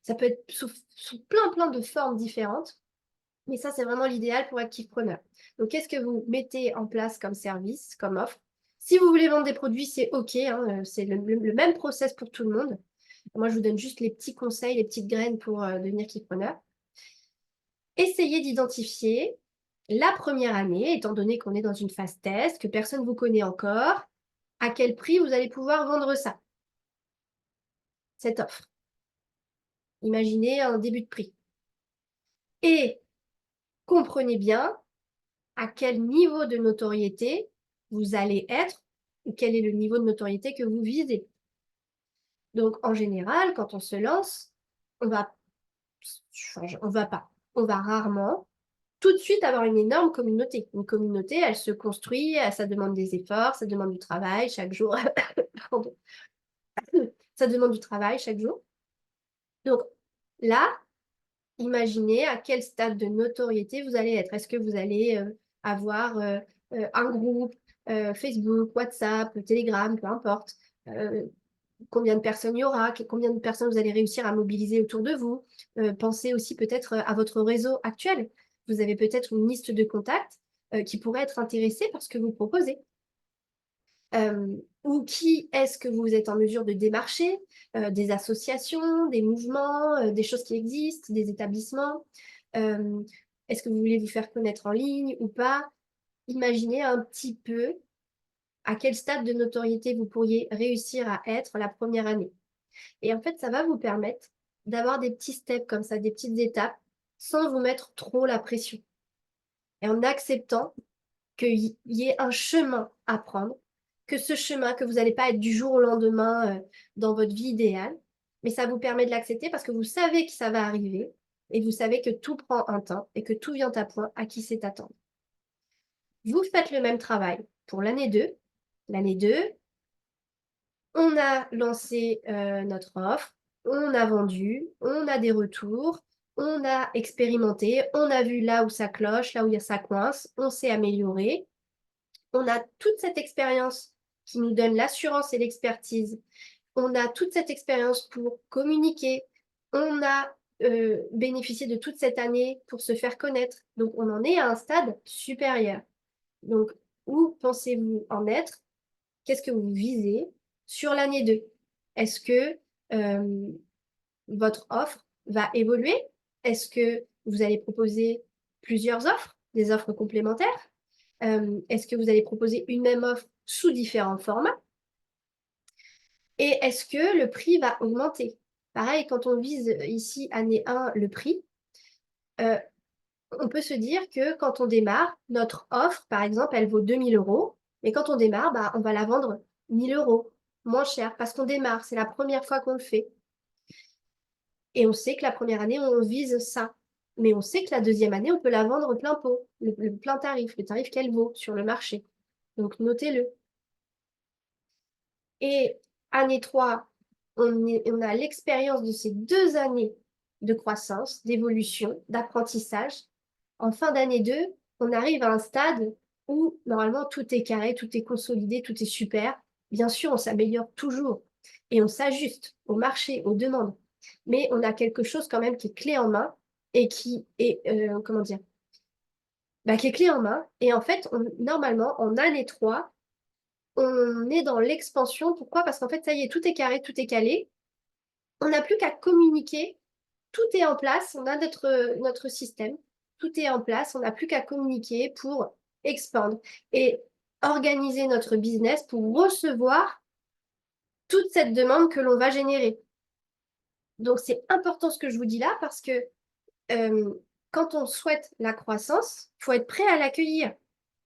ça peut être sous plein de formes différentes. Mais ça, c'est vraiment l'idéal pour être kiff-preneur. Donc, qu'est-ce que vous mettez en place comme service, comme offre? Si vous voulez vendre des produits, c'est OK, hein, c'est le même process pour tout le monde. Moi, je vous donne juste les petits conseils, les petites graines pour devenir kiff-preneur. Essayez d'identifier la première année, étant donné qu'on est dans une phase test, que personne ne vous connaît encore, à quel prix vous allez pouvoir vendre ça, cette offre. Imaginez un début de prix. Et comprenez bien à quel niveau de notoriété vous allez être ou quel est le niveau de notoriété que vous visez. Donc, en général, quand on se lance, on va rarement tout de suite avoir une énorme communauté. Une communauté, elle se construit, ça demande des efforts, ça demande du travail chaque jour. Pardon. Ça demande du travail chaque jour. Donc là, imaginez à quel stade de notoriété vous allez être. Est-ce que vous allez avoir un groupe, Facebook, WhatsApp, Telegram, peu importe, combien de personnes il y aura, combien de personnes vous allez réussir à mobiliser autour de vous. Pensez aussi peut-être à votre réseau actuel. Vous avez peut-être une liste de contacts qui pourraient être intéressés par ce que vous proposez. Ou qui est-ce que vous êtes en mesure de démarcher, des associations, des mouvements, des choses qui existent, des établissements. Est-ce que vous voulez vous faire connaître en ligne ou pas? Imaginez un petit peu à quel stade de notoriété vous pourriez réussir à être la première année. Et en fait, ça va vous permettre d'avoir des petits steps comme ça, des petites étapes, sans vous mettre trop la pression. Et en acceptant qu'il y ait un chemin à prendre, que ce chemin, que vous n'allez pas être du jour au lendemain dans votre vie idéale, mais ça vous permet de l'accepter parce que vous savez que ça va arriver et vous savez que tout prend un temps et que tout vient à point à qui c'est attendre. Vous faites le même travail pour l'année 2. L'année 2, on a lancé notre offre, on a vendu, on a des retours, on a expérimenté, on a vu là où ça cloche, là où ça coince, on s'est amélioré. On a toute cette expérience qui nous donne l'assurance et l'expertise. On a toute cette expérience pour communiquer. On a bénéficié de toute cette année pour se faire connaître. Donc, on en est à un stade supérieur. Donc, où pensez-vous en être? Qu'est-ce que vous visez sur l'année 2? Est-ce que votre offre va évoluer? Est-ce que vous allez proposer plusieurs offres, des offres complémentaires? Est-ce que vous allez proposer une même offre sous différents formats? Et est-ce que le prix va augmenter? Pareil, quand on vise ici année 1 le prix, on peut se dire que quand on démarre, notre offre, par exemple, elle vaut 2 000 €. Mais quand on démarre, on va la vendre 1 000 € moins cher parce qu'on démarre. C'est la première fois qu'on le fait. Et on sait que la première année, on vise ça. Mais on sait que la deuxième année, on peut la vendre plein pot, le plein tarif, le tarif qu'elle vaut sur le marché. Donc, notez-le. Et année 3, on a l'expérience de ces 2 années de croissance, d'évolution, d'apprentissage. En fin d'année 2, on arrive à un stade où normalement tout est carré, tout est consolidé, tout est super. Bien sûr, on s'améliore toujours et on s'ajuste au marché, aux demandes. Mais on a quelque chose quand même qui est clé en main et qui est, qui est clé en main. Et en fait, normalement, en année 3, on est dans l'expansion. Pourquoi? Parce qu'en fait, ça y est, tout est carré, tout est calé. On n'a plus qu'à communiquer tout est en place, on a notre système, tout est en place, on n'a plus qu'à communiquer pour expandre et organiser notre business pour recevoir toute cette demande que l'on va générer. Donc, c'est important ce que je vous dis là parce que quand on souhaite la croissance, il faut être prêt à l'accueillir.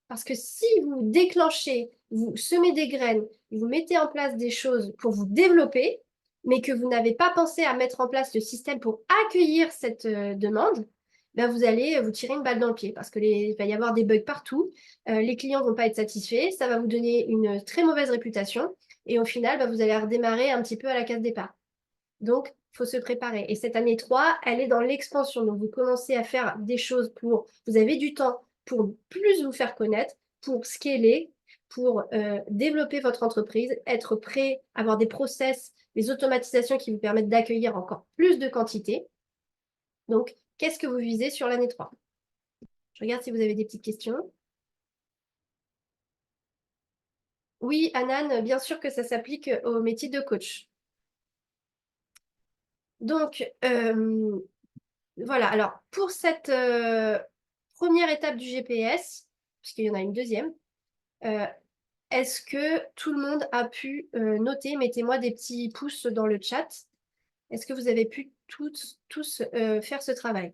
Parce que si vous déclenchez, vous semez des graines, vous mettez en place des choses pour vous développer, mais que vous n'avez pas pensé à mettre en place le système pour accueillir cette demande, ben vous allez vous tirer une balle dans le pied parce qu'il va y avoir des bugs partout, les clients ne vont pas être satisfaits, ça va vous donner une très mauvaise réputation et au final, ben, vous allez redémarrer un petit peu à la case départ. Donc, il faut se préparer. Et cette année 3, elle est dans l'expansion. Donc, vous commencez à faire des choses pour... Vous avez du temps pour plus vous faire connaître, pour scaler, pour développer votre entreprise, être prêt, avoir des process, des automatisations qui vous permettent d'accueillir encore plus de quantité. Donc, qu'est-ce que vous visez sur l'année 3? Je regarde si vous avez des petites questions. Oui, Anan, bien sûr que ça s'applique au métier de coach. Donc, voilà. Alors, pour cette première étape du GPS, puisqu'il y en a une deuxième, est-ce que tout le monde a pu noter? Mettez-moi des petits pouces dans le chat. Est-ce que vous avez pu tous faire ce travail?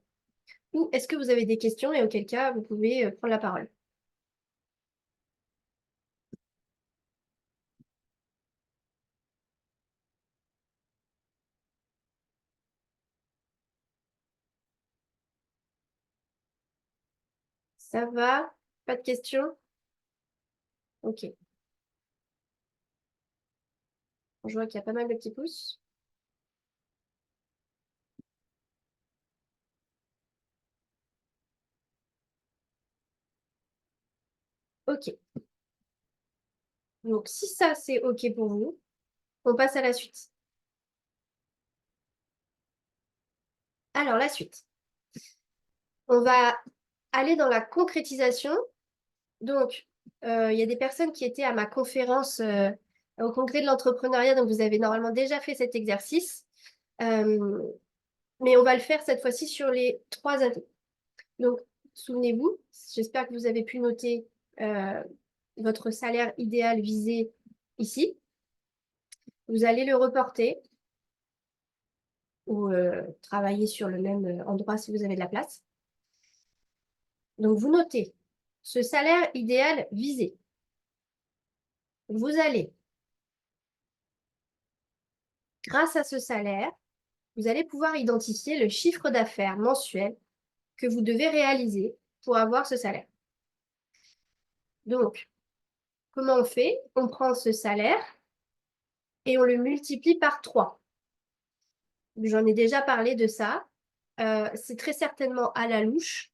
Ou est-ce que vous avez des questions et auquel cas, vous pouvez prendre la parole? Ça va? Pas de questions? Ok. Je vois qu'il y a pas mal de petits pouces. Ok. Donc, si ça, c'est ok pour vous, on passe à la suite. Alors, la suite. On va aller dans la concrétisation. Donc, il y a des personnes qui étaient à ma conférence au congrès de l'entrepreneuriat, donc vous avez normalement déjà fait cet exercice. Mais on va le faire cette fois-ci sur les 3 années. Donc, souvenez-vous, j'espère que vous avez pu noter votre salaire idéal visé ici. Vous allez le reporter ou travailler sur le même endroit si vous avez de la place. Donc, vous notez ce salaire idéal visé. Vous allez, grâce à ce salaire, vous allez pouvoir identifier le chiffre d'affaires mensuel que vous devez réaliser pour avoir ce salaire. Donc, comment on fait? On prend ce salaire et on le multiplie par 3. J'en ai déjà parlé de ça. C'est très certainement à la louche.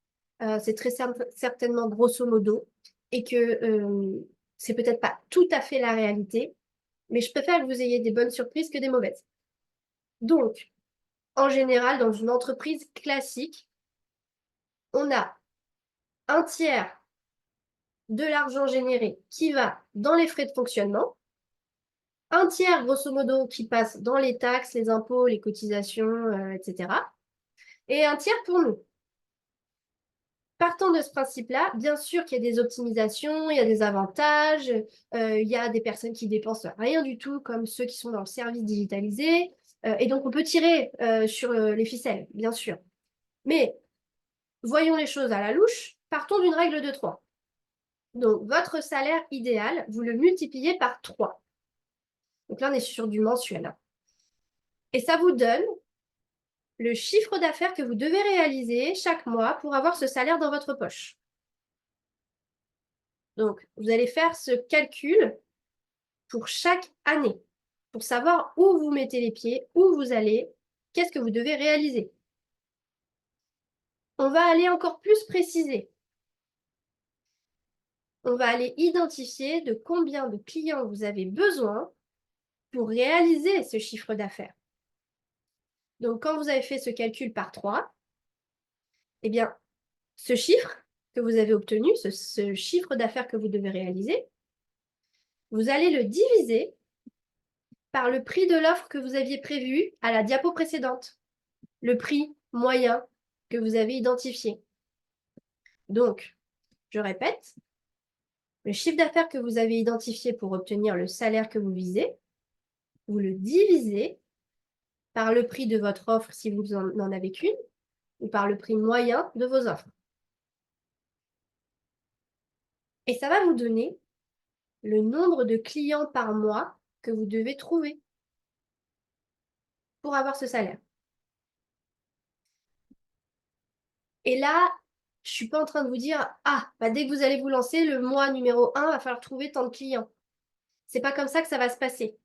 C'est très certainement grosso modo. Et que c'est peut-être pas tout à fait la réalité. Mais je préfère que vous ayez des bonnes surprises que des mauvaises. Donc, en général, dans une entreprise classique, on a un tiers de l'argent généré qui va dans les frais de fonctionnement, un tiers, grosso modo, qui passe dans les taxes, les impôts, les cotisations, etc. Et un tiers pour nous. Partant de ce principe-là, bien sûr qu'il y a des optimisations, il y a des avantages, il y a des personnes qui dépensent rien du tout, comme ceux qui sont dans le service digitalisé. Et donc, on peut tirer sur les ficelles, bien sûr. Mais voyons les choses à la louche, partons d'une règle de 3. Donc, votre salaire idéal, vous le multipliez par 3. Donc là, on est sur du mensuel. Et ça vous donne le chiffre d'affaires que vous devez réaliser chaque mois pour avoir ce salaire dans votre poche. Donc, vous allez faire ce calcul pour chaque année, pour savoir où vous mettez les pieds, où vous allez, qu'est-ce que vous devez réaliser. On va aller encore plus préciser. On va aller identifier de combien de clients vous avez besoin pour réaliser ce chiffre d'affaires. Donc, quand vous avez fait ce calcul par 3, eh bien, ce chiffre que vous avez obtenu, ce chiffre d'affaires que vous devez réaliser, vous allez le diviser par le prix de l'offre que vous aviez prévue à la diapo précédente. le prix moyen que vous avez identifié. Donc, je répète, le chiffre d'affaires que vous avez identifié pour obtenir le salaire que vous visez, vous le divisez par le prix de votre offre si vous n'en avez qu'une, ou par le prix moyen de vos offres. Et ça va vous donner le nombre de clients par mois que vous devez trouver pour avoir ce salaire. Et là, je ne suis pas en train de vous dire, ah, bah, dès que vous allez vous lancer, le mois numéro 1, il va falloir trouver tant de clients. C'est pas comme ça que ça va se passer.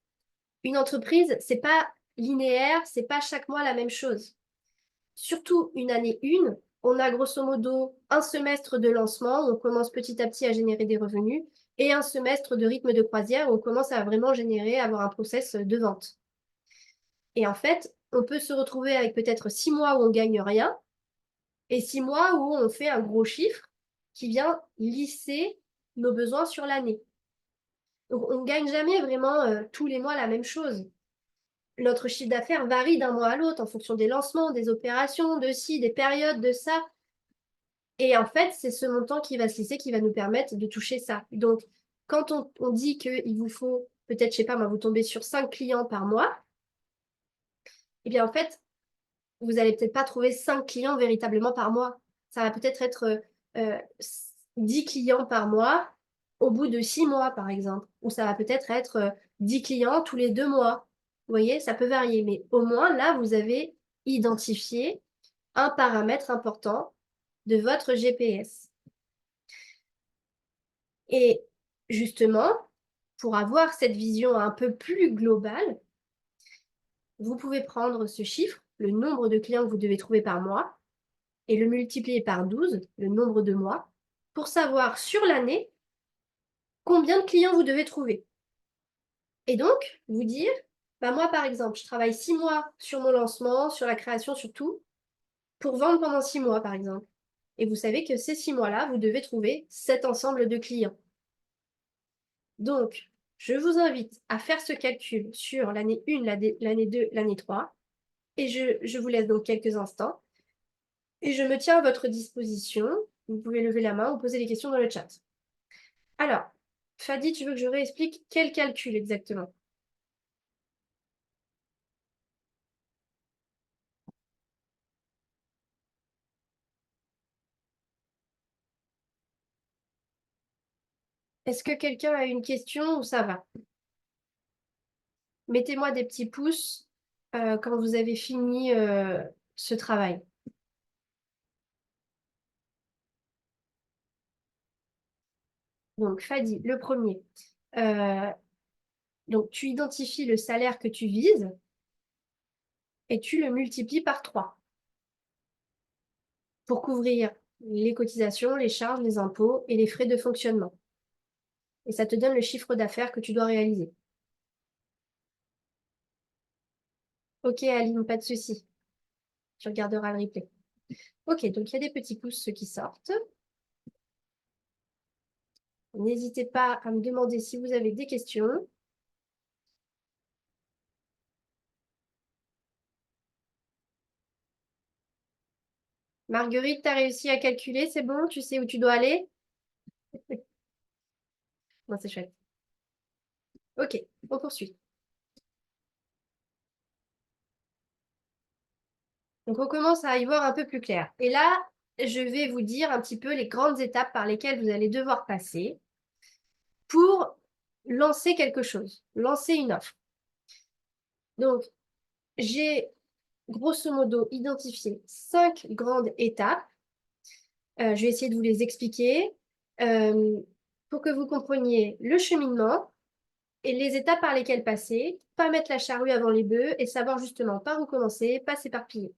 Une entreprise, c'est pas linéaire, c'est pas chaque mois la même chose. Surtout une année 1, on a grosso modo un semestre de lancement où on commence petit à petit à générer des revenus et un semestre de rythme de croisière où on commence à vraiment générer, avoir un process de vente. Et en fait, on peut se retrouver avec peut-être 6 mois où on gagne rien et 6 mois où on fait un gros chiffre qui vient lisser nos besoins sur l'année. Donc, on ne gagne jamais vraiment tous les mois la même chose. Notre chiffre d'affaires varie d'un mois à l'autre en fonction des lancements, des opérations, de ci, des périodes, de ça. Et en fait, c'est ce montant qui va se lisser qui va nous permettre de toucher ça. Donc, quand on dit qu'il vous faut, peut-être, je sais pas, moi, vous tombez sur 5 clients par mois, eh bien, en fait, vous n'allez peut-être pas trouver 5 clients véritablement par mois. Ça va peut-être être 10 clients par mois au bout de 6 mois, par exemple. Ou ça va peut-être être 10 clients tous les 2 mois. Vous voyez, ça peut varier. Mais au moins, là, vous avez identifié un paramètre important de votre GPS. Et justement, pour avoir cette vision un peu plus globale, vous pouvez prendre ce chiffre, le nombre de clients que vous devez trouver par mois, et le multiplier par 12, le nombre de mois, pour savoir sur l'année combien de clients vous devez trouver. Et donc, vous dire, bah moi par exemple, je travaille 6 mois sur mon lancement, sur la création, sur tout, pour vendre pendant 6 mois par exemple. Et vous savez que ces 6 mois-là, vous devez trouver cet ensemble de clients. Donc, je vous invite à faire ce calcul sur l'année 1, l'année 2, l'année 3. Et je vous laisse donc quelques instants. Et je me tiens à votre disposition. Vous pouvez lever la main ou poser des questions dans le chat. Alors, Fadi, tu veux que je réexplique quel calcul exactement? Est-ce que quelqu'un a une question ou ça va? Mettez-moi des petits pouces quand vous avez fini ce travail. Donc, Fadi, le premier. Donc, tu identifies le salaire que tu vises et tu le multiplies par 3 pour couvrir les cotisations, les charges, les impôts et les frais de fonctionnement. Et ça te donne le chiffre d'affaires que tu dois réaliser. Ok, Aline, pas de souci. Tu regarderas le replay. Ok, donc il y a des petits pouces ceux qui sortent. N'hésitez pas à me demander si vous avez des questions. Marguerite, tu as réussi à calculer, c'est bon? Tu sais où tu dois aller? Bon, c'est chouette. Ok, on poursuit. Donc, on commence à y voir un peu plus clair. Et là, je vais vous dire un petit peu les grandes étapes par lesquelles vous allez devoir passer pour lancer quelque chose, lancer une offre. Donc, j'ai grosso modo identifié 5 grandes étapes. Je vais essayer de vous les expliquer pour que vous compreniez le cheminement et les étapes par lesquelles passer, pas mettre la charrue avant les bœufs et savoir justement par où commencer, pas s'éparpiller.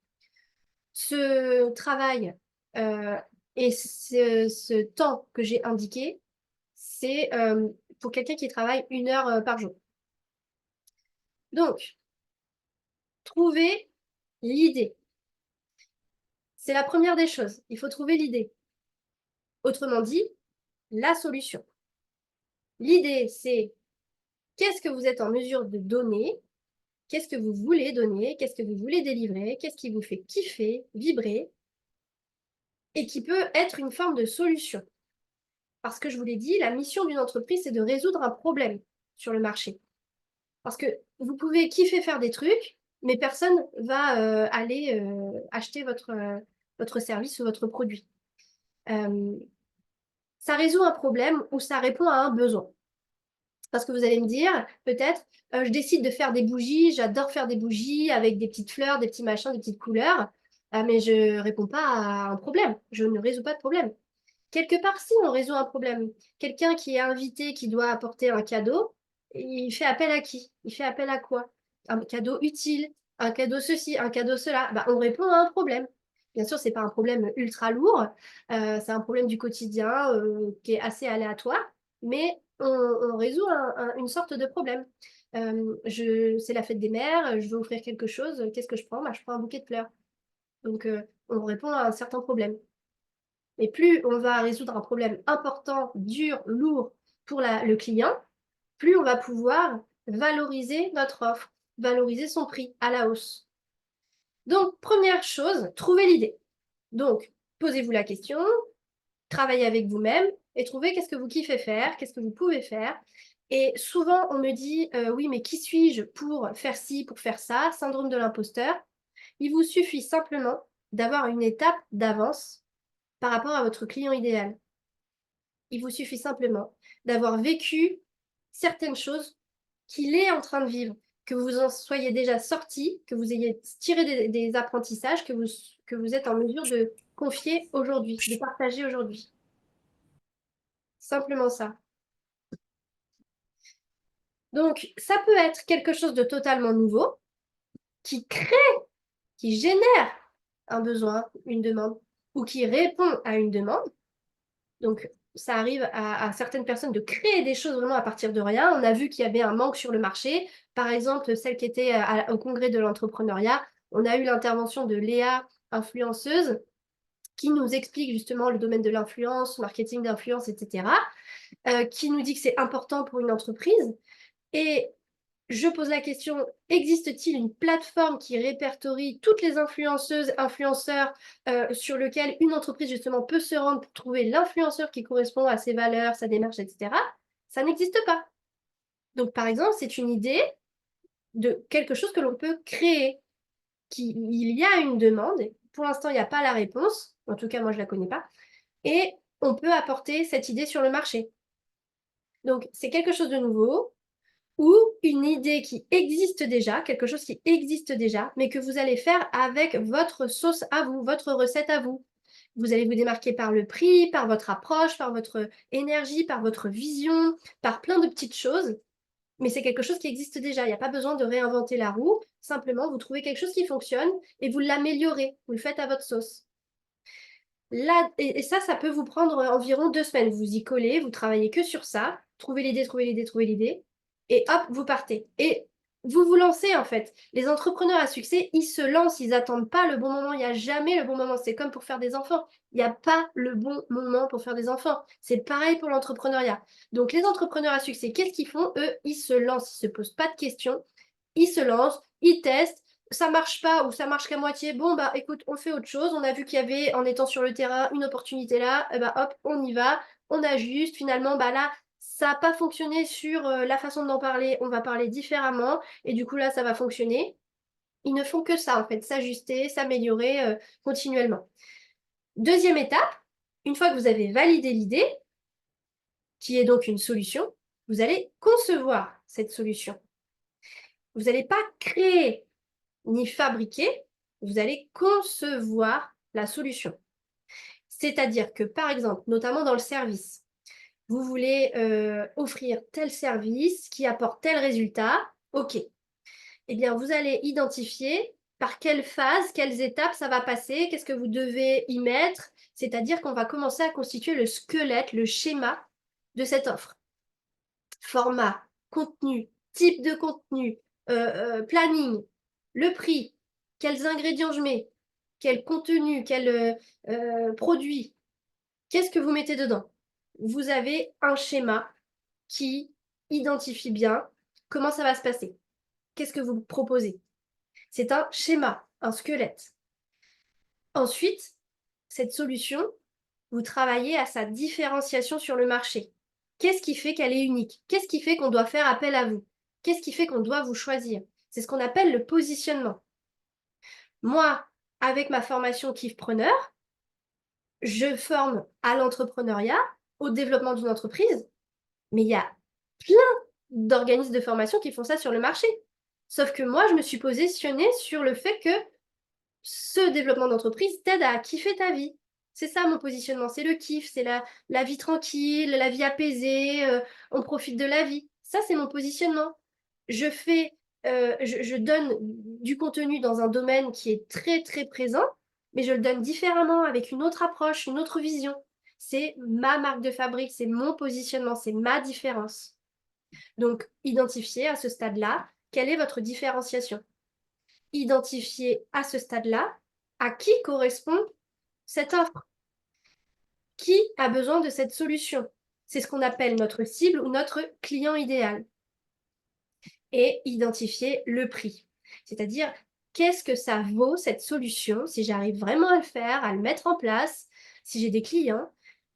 Ce travail et ce temps que j'ai indiqué, c'est pour quelqu'un qui travaille 1 heure par jour. Donc, trouver l'idée. C'est la première des choses. Il faut trouver l'idée. Autrement dit, la solution. L'idée, c'est qu'est-ce que vous êtes en mesure de donner qu'est-ce que vous voulez donner, qu'est-ce que vous voulez délivrer, qu'est-ce qui vous fait kiffer, vibrer, et qui peut être une forme de solution. Parce que je vous l'ai dit, la mission d'une entreprise, c'est de résoudre un problème sur le marché. Parce que vous pouvez kiffer faire des trucs, mais personne va aller acheter votre service ou votre produit. Ça résout un problème ou ça répond à un besoin. Parce que vous allez me dire, peut-être, je décide de faire des bougies, j'adore faire des bougies avec des petites fleurs, des petits machins, des petites couleurs, mais je ne réponds pas à un problème, je ne résous pas de problème. Quelque part, si on résout un problème, quelqu'un qui est invité, qui doit apporter un cadeau, il fait appel à qui? Il fait appel à quoi? Un cadeau utile, un cadeau ceci, un cadeau cela. Bah, on répond à un problème. Bien sûr, ce n'est pas un problème ultra lourd, c'est un problème du quotidien qui est assez aléatoire, mais on résout une sorte de problème. C'est la fête des mères, je veux offrir quelque chose, qu'est-ce que je prends? Bah, je prends un bouquet de fleurs. Donc, on répond à un certain problème. Et plus on va résoudre un problème important, dur, lourd pour le client, plus on va pouvoir valoriser notre offre, valoriser son prix à la hausse. Donc, première chose, trouvez l'idée. Donc, posez-vous la question, travaillez avec vous-même et trouvez qu'est-ce que vous kiffez faire, qu'est-ce que vous pouvez faire. Et souvent, on me dit, oui, mais qui suis-je pour faire ci, pour faire ça, syndrome de l'imposteur. Il vous suffit simplement d'avoir une étape d'avance par rapport à votre client idéal. Il vous suffit simplement d'avoir vécu certaines choses qu'il est en train de vivre, que vous en soyez déjà sorti, que vous ayez tiré des apprentissages que vous êtes en mesure de confier aujourd'hui, de partager aujourd'hui. Simplement ça. Donc, ça peut être quelque chose de totalement nouveau, qui crée, qui génère un besoin, une demande, ou qui répond à une demande. Donc, ça arrive à certaines personnes de créer des choses vraiment à partir de rien. On a vu qu'il y avait un manque sur le marché. Par exemple, celle qui était au congrès de l'entrepreneuriat, on a eu l'intervention de Léa, influenceuse, qui nous explique justement le domaine de l'influence, marketing d'influence, etc., qui nous dit que c'est important pour une entreprise. Et je pose la question, existe-t-il une plateforme qui répertorie toutes les influenceuses, influenceurs sur lequel une entreprise justement peut se rendre pour trouver l'influenceur qui correspond à ses valeurs, sa démarche, etc. Ça n'existe pas. Donc par exemple, c'est une idée de quelque chose que l'on peut créer. Il y a une demande, pour l'instant il n'y a pas la réponse, en tout cas moi je ne la connais pas, et on peut apporter cette idée sur le marché. Donc c'est quelque chose de nouveau, ou une idée qui existe déjà, quelque chose qui existe déjà, mais que vous allez faire avec votre sauce à vous, votre recette à vous. Vous allez vous démarquer par le prix, par votre approche, par votre énergie, par votre vision, par plein de petites choses, mais c'est quelque chose qui existe déjà. Il n'y a pas besoin de réinventer la roue, simplement vous trouvez quelque chose qui fonctionne et vous l'améliorez, vous le faites à votre sauce. Là, et ça peut vous prendre environ 2 semaines. Vous y collez, vous travaillez que sur ça, trouvez l'idée, trouvez l'idée, trouvez l'idée, et hop, vous partez. Et vous vous lancez en fait. Les entrepreneurs à succès, ils se lancent, ils n'attendent pas le bon moment. Il n'y a jamais le bon moment. C'est comme pour faire des enfants. Il n'y a pas le bon moment pour faire des enfants. C'est pareil pour l'entrepreneuriat. Donc les entrepreneurs à succès, qu'est-ce qu'ils font? Eux, ils se lancent, ils ne se posent pas de questions. Ils se lancent, ils testent. Ça marche pas ou ça marche qu'à moitié. Bon, bah écoute, on fait autre chose. On a vu qu'il y avait, en étant sur le terrain, une opportunité là. Et bah hop, on y va. On ajuste. Finalement, bah là, ça n'a pas fonctionné sur la façon d'en parler, on va parler différemment, et du coup là, ça va fonctionner. Ils ne font que ça, en fait, s'ajuster, s'améliorer continuellement. Deuxième étape, une fois que vous avez validé l'idée, qui est donc une solution, vous allez concevoir cette solution. Vous n'allez pas créer ni fabriquer, vous allez concevoir la solution. C'est-à-dire que, par exemple, notamment dans le service, vous voulez offrir tel service qui apporte tel résultat, ok. Eh bien, vous allez identifier par quelle phase, quelles étapes ça va passer, qu'est-ce que vous devez y mettre. C'est-à-dire qu'on va commencer à constituer le squelette, le schéma de cette offre. Format, contenu, type de contenu, planning, le prix, quels ingrédients je mets, quel contenu, quel produit, qu'est-ce que vous mettez dedans. Vous avez un schéma qui identifie bien comment ça va se passer. qu'est-ce que vous proposez? C'est un schéma, un squelette. Ensuite, cette solution, vous travaillez à sa différenciation sur le marché. Qu'est-ce qui fait qu'elle est unique? Qu'est-ce qui fait qu'on doit faire appel à vous? Qu'est-ce qui fait qu'on doit vous choisir? C'est ce qu'on appelle le positionnement. Moi, avec ma formation Kiffpreneur, je forme à l'entrepreneuriat, au développement d'une entreprise, mais il y a plein d'organismes de formation qui font ça sur le marché. Sauf que moi, je me suis positionnée sur le fait que ce développement d'entreprise t'aide à kiffer ta vie. C'est ça mon positionnement, c'est le kiff, c'est la vie tranquille, la vie apaisée, on profite de la vie. Ça, c'est mon positionnement. Je donne du contenu dans un domaine qui est très, très présent, mais je le donne différemment, avec une autre approche, une autre vision. C'est ma marque de fabrique, c'est mon positionnement, c'est ma différence. Donc, identifiez à ce stade-là, quelle est votre différenciation? Identifier à ce stade-là à qui correspond cette offre, qui a besoin de cette solution. C'est ce qu'on appelle notre cible ou notre client idéal. Et identifier le prix, c'est-à-dire qu'est-ce que ça vaut cette solution, si j'arrive vraiment à le faire, à le mettre en place, si j'ai des clients,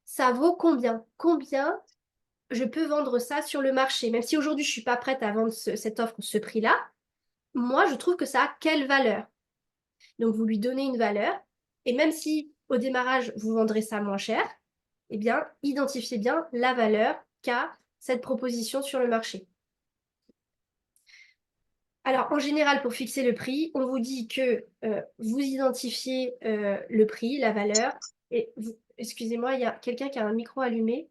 ça vaut combien? Combien je peux vendre ça sur le marché? Même si aujourd'hui je ne suis pas prête à vendre cette offre ce prix-là, moi je trouve que ça a quelle valeur? Donc, vous lui donnez une valeur. Et même si au démarrage, vous vendrez ça moins cher, eh bien, identifiez bien la valeur qu'a cette proposition sur le marché. Alors, en général, pour fixer le prix, on vous dit que vous identifiez le prix, la valeur. Et excusez-moi, il y a quelqu'un qui a un micro allumé.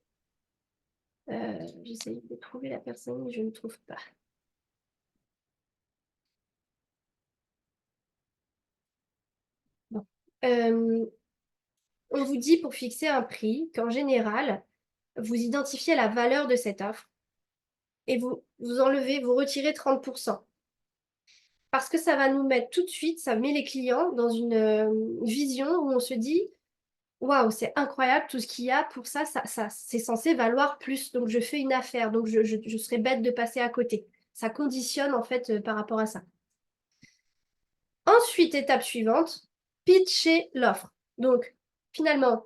J'essaie de trouver la personne, mais je ne trouve pas. Bon. On vous dit pour fixer un prix qu'en général, vous identifiez la valeur de cette offre et vous enlevez, vous retirez 30%. Parce que ça va nous mettre tout de suite, ça met les clients dans une vision où on se dit waouh, c'est incroyable tout ce qu'il y a pour ça, c'est censé valoir plus. Donc je fais une affaire, donc je serais bête de passer à côté. Ça conditionne en fait par rapport à ça. Ensuite, étape suivante, pitcher l'offre. Donc finalement,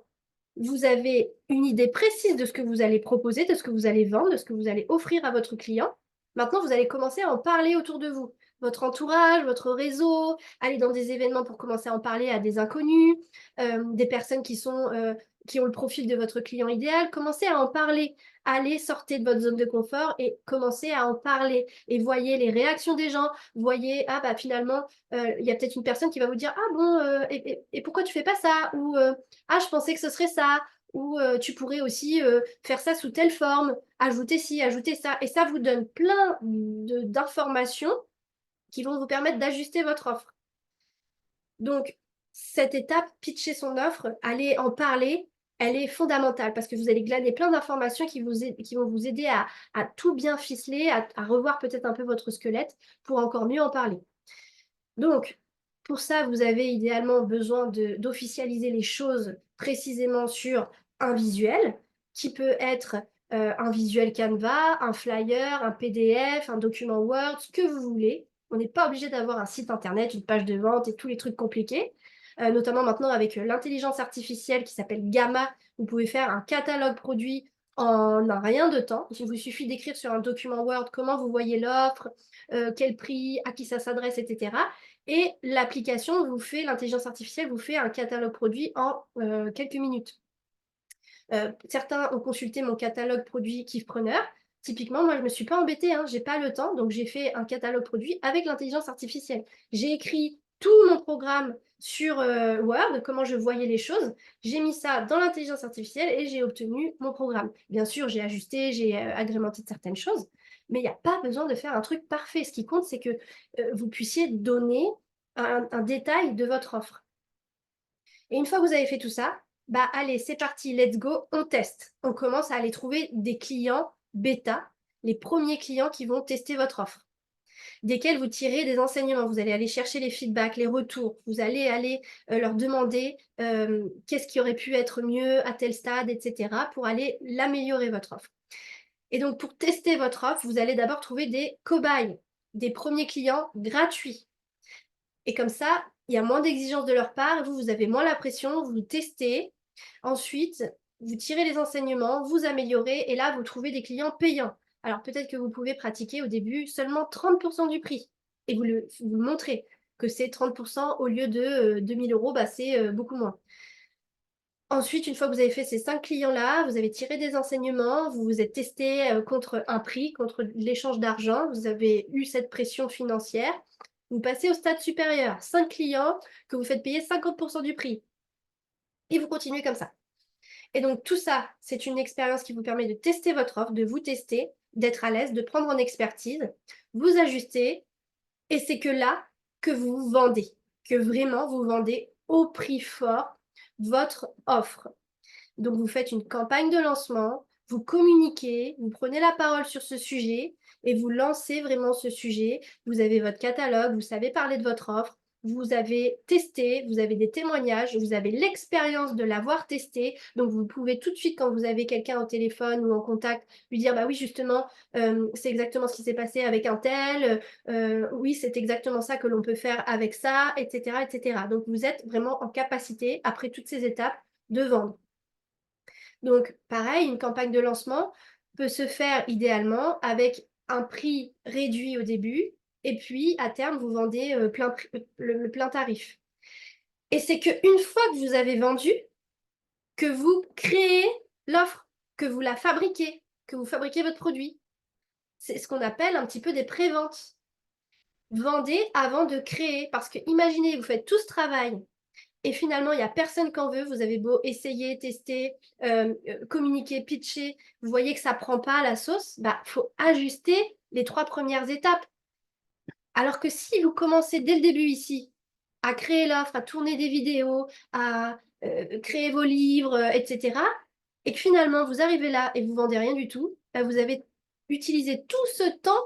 vous avez une idée précise de ce que vous allez proposer, de ce que vous allez vendre, de ce que vous allez offrir à votre client. Maintenant, vous allez commencer à en parler autour de vous. Votre entourage, votre réseau, aller dans des événements pour commencer à en parler à des inconnus, des personnes qui ont le profil de votre client idéal. Commencez à en parler. Allez, sortez de votre zone de confort et commencez à en parler. Et voyez les réactions des gens. Voyez, ah bah finalement, il y a peut-être une personne qui va vous dire, ah bon, et pourquoi tu fais pas ça? Ou ah, je pensais que ce serait ça. Ou tu pourrais aussi faire ça sous telle forme, ajouter ci, ajouter ça. Et ça vous donne plein d'informations qui vont vous permettre d'ajuster votre offre. Donc, cette étape, pitcher son offre, aller en parler, elle est fondamentale parce que vous allez glaner plein d'informations qui vont vous aider à tout bien ficeler, à revoir peut-être un peu votre squelette pour encore mieux en parler. Donc, pour ça, vous avez idéalement besoin d'officialiser les choses précisément sur un visuel qui peut être un visuel Canva, un flyer, un PDF, un document Word, ce que vous voulez. On n'est pas obligé d'avoir un site internet, une page de vente et tous les trucs compliqués. Notamment maintenant avec l'intelligence artificielle qui s'appelle Gamma, vous pouvez faire un catalogue produit en un rien de temps. Il vous suffit d'écrire sur un document Word comment vous voyez l'offre, quel prix, à qui ça s'adresse, etc. Et l'application vous fait, l'intelligence artificielle vous fait un catalogue produit en quelques minutes. Certains ont consulté mon catalogue produit Kiffpreneur. Typiquement, moi, je ne me suis pas embêtée, hein, je n'ai pas le temps, donc j'ai fait un catalogue produit avec l'intelligence artificielle. J'ai écrit tout mon programme sur Word, comment je voyais les choses. J'ai mis ça dans l'intelligence artificielle et j'ai obtenu mon programme. Bien sûr, j'ai ajusté, j'ai agrémenté de certaines choses, mais il n'y a pas besoin de faire un truc parfait. Ce qui compte, c'est que vous puissiez donner un détail de votre offre. Et une fois que vous avez fait tout ça, bah allez, c'est parti, let's go, on teste. On commence à aller trouver des clients bêta, les premiers clients qui vont tester votre offre, desquels vous tirez des enseignements. Vous allez aller chercher les feedbacks, les retours. Vous allez aller leur demander qu'est-ce qui aurait pu être mieux à tel stade, etc. pour aller l'améliorer, votre offre. Et donc, pour tester votre offre, vous allez d'abord trouver des cobayes. des premiers clients gratuits. Et comme ça, il y a moins d'exigences de leur part, vous avez moins la pression, vous testez. Ensuite, vous tirez les enseignements, vous améliorez, et là, vous trouvez des clients payants. Alors peut-être que vous pouvez pratiquer au début seulement 30% du prix, et vous le montrez que c'est 30% au lieu de 2000 euros, bah, c'est beaucoup moins. Ensuite, une fois que vous avez fait ces 5 clients-là, vous avez tiré des enseignements, vous vous êtes testé contre un prix, contre l'échange d'argent, vous avez eu cette pression financière. Vous passez au stade supérieur, 5 clients que vous faites payer 50% du prix. Et vous continuez comme ça. Et donc tout ça, c'est une expérience qui vous permet de tester votre offre, de vous tester, d'être à l'aise, de prendre en expertise, vous ajuster. Et c'est que là que vous vendez, que vraiment vous vendez au prix fort votre offre. Donc, vous faites une campagne de lancement, vous communiquez, vous prenez la parole sur ce sujet et vous lancez vraiment ce sujet. Vous avez votre catalogue, vous savez parler de votre offre, vous avez testé, vous avez des témoignages, vous avez l'expérience de l'avoir testé. Donc, vous pouvez tout de suite, quand vous avez quelqu'un au téléphone ou en contact, lui dire, bah oui, justement, c'est exactement ce qui s'est passé avec un tel, oui, c'est exactement ça que l'on peut faire avec ça, etc., etc. Donc, vous êtes vraiment en capacité, après toutes ces étapes, de vendre. Donc, pareil, une campagne de lancement peut se faire idéalement avec un prix réduit au début et puis à terme, vous vendez le plein tarif. Et c'est qu'une fois que vous avez vendu, que vous créez l'offre, que vous la fabriquez, que vous fabriquez votre produit. C'est ce qu'on appelle un petit peu des préventes. Vendez avant de créer, parce que imaginez, vous faites tout ce travail et finalement, il n'y a personne qui en veut. Vous avez beau essayer, tester, communiquer, pitcher. Vous voyez que ça ne prend pas la sauce. Bah, faut ajuster les 3 premières étapes. Alors que si vous commencez dès le début ici à créer l'offre, à tourner des vidéos, à créer vos livres, etc., et que finalement, vous arrivez là et vous ne vendez rien du tout, bah, vous avez utilisé tout ce temps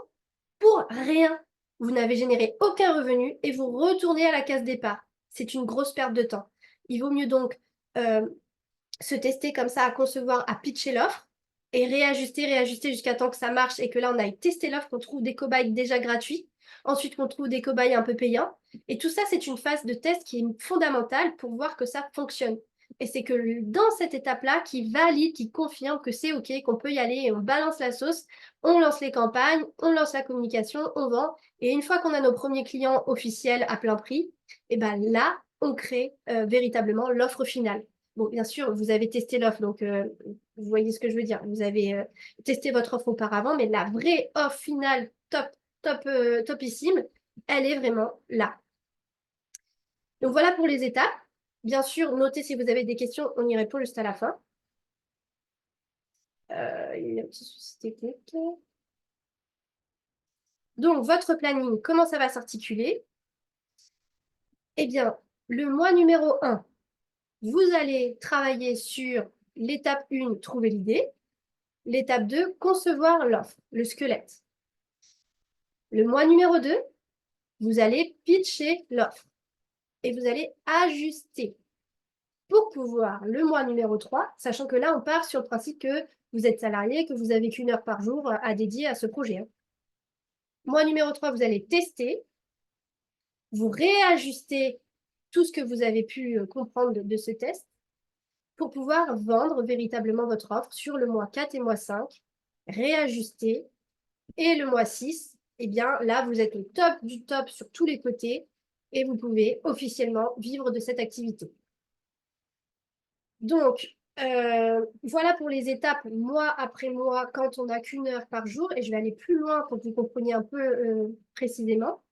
pour rien. Vous n'avez généré aucun revenu et vous retournez à la case départ. C'est une grosse perte de temps. Il vaut mieux donc se tester comme ça, à concevoir, à pitcher l'offre et réajuster jusqu'à temps que ça marche et que là, on aille tester l'offre, qu'on trouve des cobayes déjà gratuits, ensuite qu'on trouve des cobayes un peu payants. Et tout ça, c'est une phase de test qui est fondamentale pour voir que ça fonctionne. Et c'est que dans cette étape-là, qui valide, qui confirme que c'est OK, qu'on peut y aller et on balance la sauce, on lance les campagnes, on lance la communication, on vend. Et une fois qu'on a nos premiers clients officiels à plein prix, et ben là, on crée véritablement l'offre finale. Bon, bien sûr, vous avez testé l'offre, donc vous voyez ce que je veux dire. Vous avez testé votre offre auparavant, mais la vraie offre finale, topissime, elle est vraiment là. Donc voilà pour les étapes. Bien sûr, notez si vous avez des questions, on y répond juste à la fin. Il y a un petit souci technique. Donc, votre planning, comment ça va s'articuler? Eh bien, le mois numéro 1, vous allez travailler sur l'étape 1, trouver l'idée. L'étape 2, concevoir l'offre, le squelette. Le mois numéro 2, vous allez pitcher l'offre et vous allez ajuster pour pouvoir, le mois numéro 3, sachant que là, on part sur le principe que vous êtes salarié, que vous avez qu'1 heure par jour à dédier à ce projet. Mois numéro 3, vous allez tester, vous réajustez tout ce que vous avez pu comprendre de ce test pour pouvoir vendre véritablement votre offre sur le mois 4 et mois 5, réajuster. Et le mois 6, eh bien là, vous êtes au top du top sur tous les côtés et vous pouvez officiellement vivre de cette activité. Donc, voilà pour les étapes mois après mois quand on n'a qu'1 heure par jour. Et je vais aller plus loin pour que vous compreniez un peu précisément.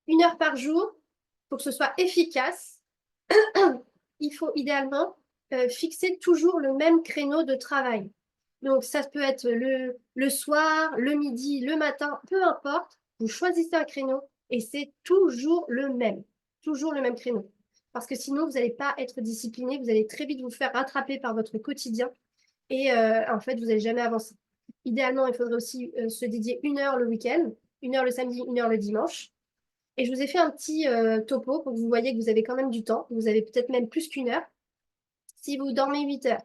1 heure par jour, pour que ce soit efficace, il faut idéalement fixer toujours le même créneau de travail. Donc, ça peut être le soir, le midi, le matin, peu importe. Vous choisissez un créneau et c'est toujours le même créneau. Parce que sinon, vous n'allez pas être discipliné, vous allez très vite vous faire rattraper par votre quotidien et en fait, vous n'allez jamais avancer. Idéalement, il faudrait aussi se dédier 1 heure le week-end, 1 heure le samedi, 1 heure le dimanche. Et je vous ai fait un petit topo pour que vous voyez que vous avez quand même du temps. Vous avez peut-être même plus qu'1 heure. Si vous dormez 8 heures,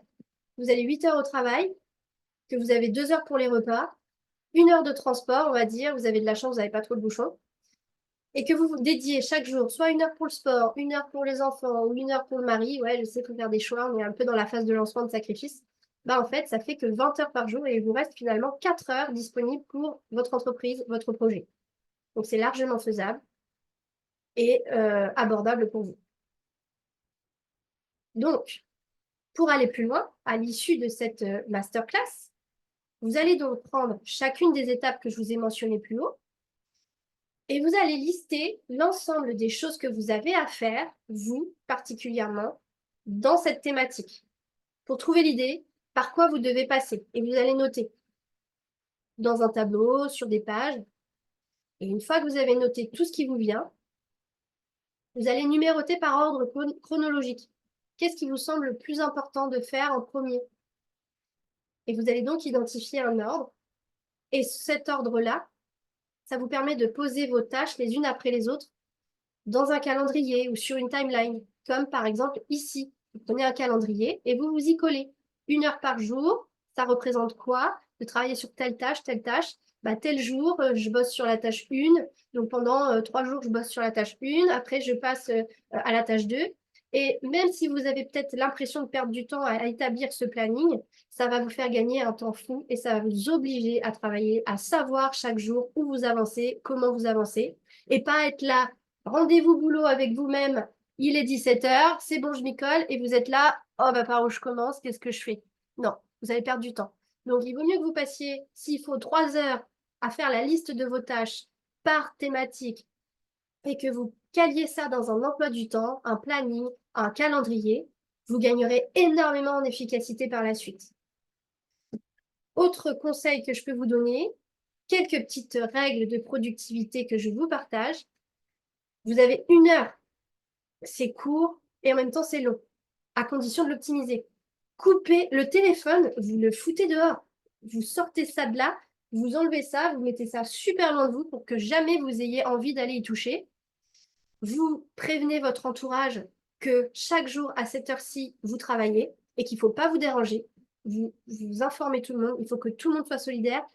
vous allez 8 heures au travail, que vous avez 2 heures pour les repas, 1 heure de transport, on va dire, vous avez de la chance, vous n'avez pas trop de bouchons, et que vous vous dédiez chaque jour soit 1 heure pour le sport, 1 heure pour les enfants ou 1 heure pour le mari, ouais, je sais, qu'il faut faire des choix, on est un peu dans la phase de lancement de sacrifice, bah en fait, ça fait que 20 heures par jour et il vous reste finalement 4 heures disponibles pour votre entreprise, votre projet. Donc, c'est largement faisable et abordable pour vous. Donc, pour aller plus loin, à l'issue de cette masterclass, vous allez donc prendre chacune des étapes que je vous ai mentionnées plus haut et vous allez lister l'ensemble des choses que vous avez à faire, vous particulièrement, dans cette thématique, pour trouver l'idée par quoi vous devez passer. Et vous allez noter dans un tableau, sur des pages. Et une fois que vous avez noté tout ce qui vous vient, vous allez numéroter par ordre chronologique. Qu'est-ce qui vous semble le plus important de faire en premier? Et vous allez donc identifier un ordre. Et cet ordre-là, ça vous permet de poser vos tâches les unes après les autres dans un calendrier ou sur une timeline, comme par exemple ici. Vous prenez un calendrier et vous vous y collez. 1 heure par jour, ça représente quoi? De travailler sur telle tâche, telle tâche. Bah, tel jour, je bosse sur la tâche 1. Donc pendant 3 jours, je bosse sur la tâche 1. Après, je passe à la tâche 2. Et même si vous avez peut-être l'impression de perdre du temps à établir ce planning, ça va vous faire gagner un temps fou et ça va vous obliger à travailler, à savoir chaque jour où vous avancez, comment vous avancez, et pas être là, rendez-vous boulot avec vous-même, il est 17 h, c'est bon, je m'y colle, et vous êtes là, oh bah par où je commence, qu'est-ce que je fais? Non, vous allez perdre du temps. Donc il vaut mieux que vous passiez, s'il faut 3 heures à faire la liste de vos tâches par thématique, et que vous caliez ça dans un emploi du temps, un planning, un calendrier, vous gagnerez énormément en efficacité par la suite. Autre conseil que je peux vous donner, quelques petites règles de productivité que je vous partage. Vous avez 1 heure, c'est court et en même temps c'est long, à condition de l'optimiser. Coupez le téléphone, vous le foutez dehors, vous sortez ça de là, vous enlevez ça, vous mettez ça super loin de vous pour que jamais vous ayez envie d'aller y toucher. Vous prévenez votre entourage que chaque jour à cette heure-ci, vous travaillez et qu'il ne faut pas vous déranger. Vous informez tout le monde, il faut que tout le monde soit solidaire,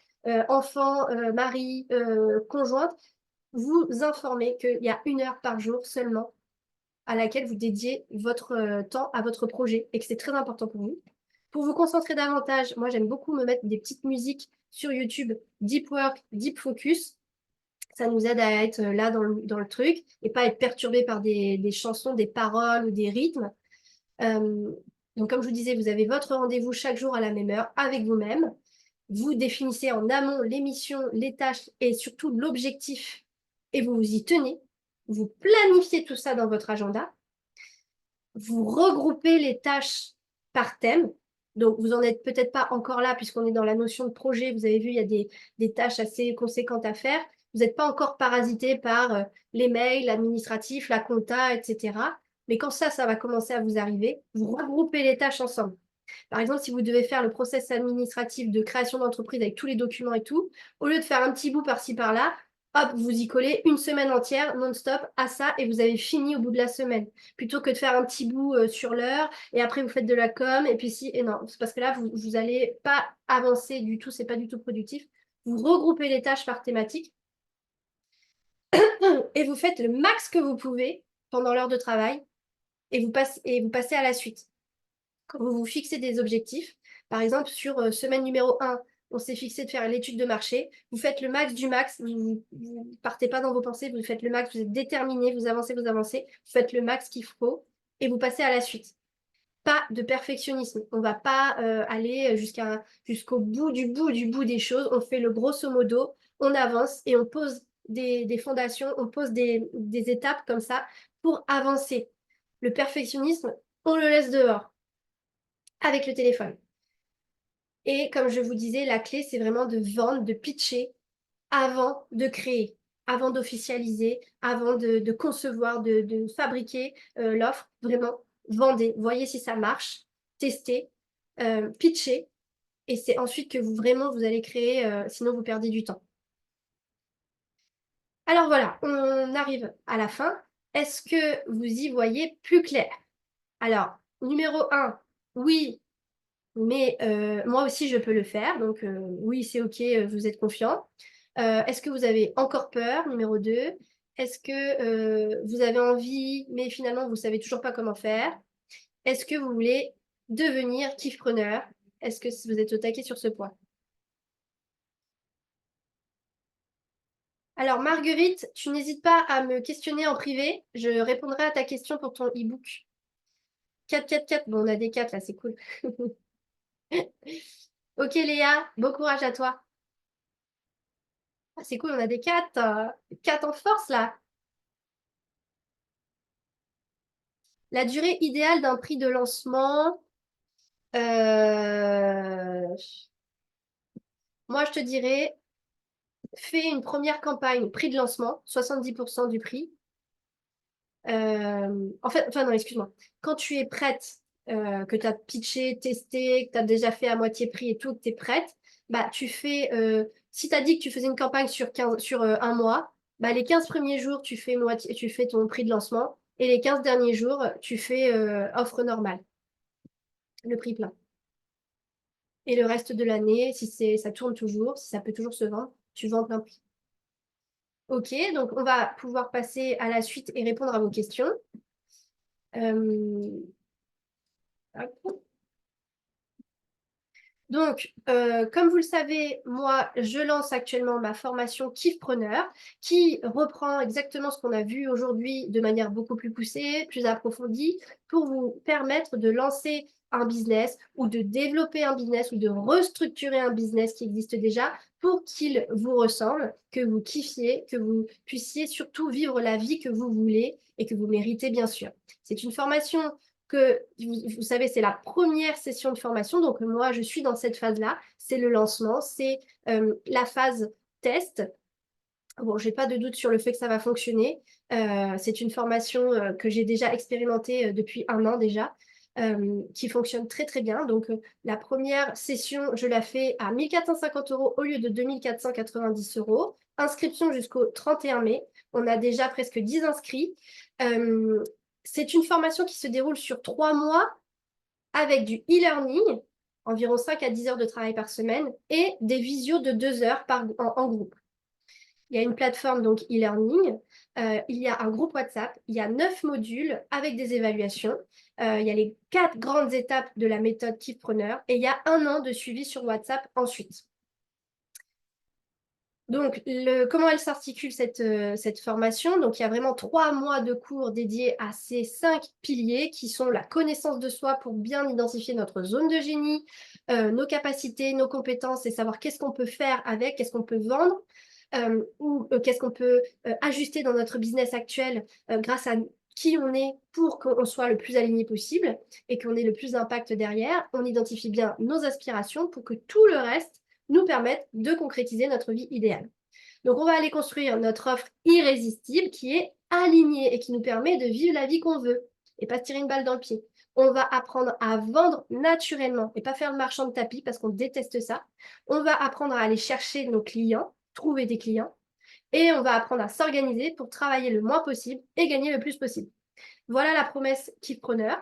enfants, mari, conjointe. Vous informez qu'il y a 1 heure par jour seulement à laquelle vous dédiez votre temps à votre projet et que c'est très important pour vous. Pour vous concentrer davantage, moi j'aime beaucoup me mettre des petites musiques sur YouTube, Deep Work, Deep Focus. Ça nous aide à être là dans le truc et pas être perturbé par des chansons, des paroles ou des rythmes. Donc comme je vous disais, vous avez votre rendez-vous chaque jour à la même heure avec vous-même. Vous définissez en amont les missions, les tâches et surtout l'objectif et vous vous y tenez. Vous planifiez tout ça dans votre agenda. Vous regroupez les tâches par thème. Donc, vous n'en êtes peut-être pas encore là puisqu'on est dans la notion de projet. Vous avez vu, il y a des tâches assez conséquentes à faire. Vous n'êtes pas encore parasité par les mails, l'administratif, la compta, etc. Mais quand ça va commencer à vous arriver, vous regroupez les tâches ensemble. Par exemple, si vous devez faire le process administratif de création d'entreprise avec tous les documents et tout, au lieu de faire un petit bout par-ci par-là, hop, vous y collez une semaine entière non-stop à ça et vous avez fini au bout de la semaine. Plutôt que de faire un petit bout sur l'heure et après vous faites de la com et puis si, et non, c'est parce que là, vous n'allez pas avancer du tout, c'est pas du tout productif. Vous regroupez les tâches par thématique et vous faites le max que vous pouvez pendant l'heure de travail et vous passez à la suite. Quand vous vous fixez des objectifs, par exemple sur semaine numéro 1, on s'est fixé de faire l'étude de marché, vous faites le max du max, vous ne partez pas dans vos pensées, vous faites le max, vous êtes déterminé, vous avancez, vous faites le max qu'il faut et vous passez à la suite. Pas de perfectionnisme, on ne va pas aller jusqu'au bout des choses, on fait le grosso modo, on avance et on pose des fondations, on pose des étapes comme ça pour avancer. Le perfectionnisme, on le laisse dehors avec le téléphone. Et comme je vous disais, la clé, c'est vraiment de vendre, de pitcher avant de créer, avant d'officialiser, avant de concevoir, de fabriquer l'offre. Vraiment, vendez, voyez si ça marche, testez, pitchez. Et c'est ensuite que vous allez créer, sinon vous perdez du temps. Alors voilà, on arrive à la fin. Est-ce que vous y voyez plus clair? Alors, numéro 1, oui, mais moi aussi, je peux le faire. Donc, oui, c'est OK, vous êtes confiant. Est-ce que vous avez encore peur? Numéro 2. Est-ce que vous avez envie, mais finalement, vous ne savez toujours pas comment faire? Est-ce que vous voulez devenir kiffpreneur? Est-ce que vous êtes au taquet sur ce point? Alors, Marguerite, tu n'hésites pas à me questionner en privé. Je répondrai à ta question pour ton e-book. 4, 4, 4. Bon, on a des 4 là, c'est cool. Ok, Léa, bon courage à toi. Ah, c'est cool, on a des 4. 4 en force là. La durée idéale d'un prix de lancement. Moi, je te dirais, fais une première campagne prix de lancement, 70% du prix. Enfin non, excuse-moi. Quand tu es prête, que tu as pitché, testé, que tu as déjà fait à moitié prix et tout, que tu es prête, bah, tu fais, si tu as dit que tu faisais une campagne sur un mois, bah, les 15 premiers jours, tu fais ton prix de lancement et les 15 derniers jours, tu fais offre normale, le prix plein. Et le reste de l'année, si ça tourne toujours, si ça peut toujours se vendre, tu vends plein prix. Ok, donc on va pouvoir passer à la suite et répondre à vos questions. Euh, hop. Donc, comme vous le savez, moi, je lance actuellement ma formation Kiffpreneur, qui reprend exactement ce qu'on a vu aujourd'hui de manière beaucoup plus poussée, plus approfondie, pour vous permettre de lancer un business ou de développer un business ou de restructurer un business qui existe déjà pour qu'il vous ressemble, que vous kiffiez, que vous puissiez surtout vivre la vie que vous voulez et que vous méritez, bien sûr. C'est une formation que, vous savez, c'est la première session de formation. Donc, moi, je suis dans cette phase-là. C'est le lancement, c'est la phase test. Bon, j'ai pas de doute sur le fait que ça va fonctionner. C'est une formation que j'ai déjà expérimentée depuis 1 an déjà, qui fonctionne très, très bien. Donc, la première session, je la fais à 1 450 € au lieu de 2 490 €. Inscription jusqu'au 31 mai. On a déjà presque 10 inscrits. C'est une formation qui se déroule sur 3 mois avec du e-learning, environ 5 à 10 heures de travail par semaine, et des visios de 2 heures en groupe. Il y a une plateforme donc e-learning, il y a un groupe WhatsApp, il y a 9 modules avec des évaluations, il y a les 4 grandes étapes de la méthode Kiffpreneur et il y a 1 an de suivi sur WhatsApp ensuite. Donc, comment elle s'articule cette formation? Donc, il y a vraiment 3 mois de cours dédiés à ces 5 piliers qui sont la connaissance de soi pour bien identifier notre zone de génie, nos capacités, nos compétences et savoir qu'est-ce qu'on peut faire avec, qu'est-ce qu'on peut vendre ou qu'est-ce qu'on peut ajuster dans notre business actuel grâce à qui on est pour qu'on soit le plus aligné possible et qu'on ait le plus d'impact derrière. On identifie bien nos aspirations pour que tout le reste nous permettent de concrétiser notre vie idéale. Donc, on va aller construire notre offre irrésistible qui est alignée et qui nous permet de vivre la vie qu'on veut et pas se tirer une balle dans le pied. On va apprendre à vendre naturellement et pas faire le marchand de tapis parce qu'on déteste ça. On va apprendre à aller chercher nos clients, trouver des clients et on va apprendre à s'organiser pour travailler le moins possible et gagner le plus possible. Voilà la promesse Kiffpreneur.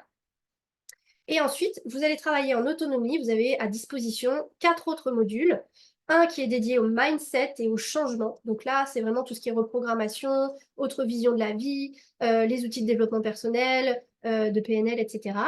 Et ensuite, vous allez travailler en autonomie. Vous avez à disposition 4 autres modules. Un qui est dédié au mindset et au changement. Donc là, c'est vraiment tout ce qui est reprogrammation, autre vision de la vie, les outils de développement personnel, de PNL, etc.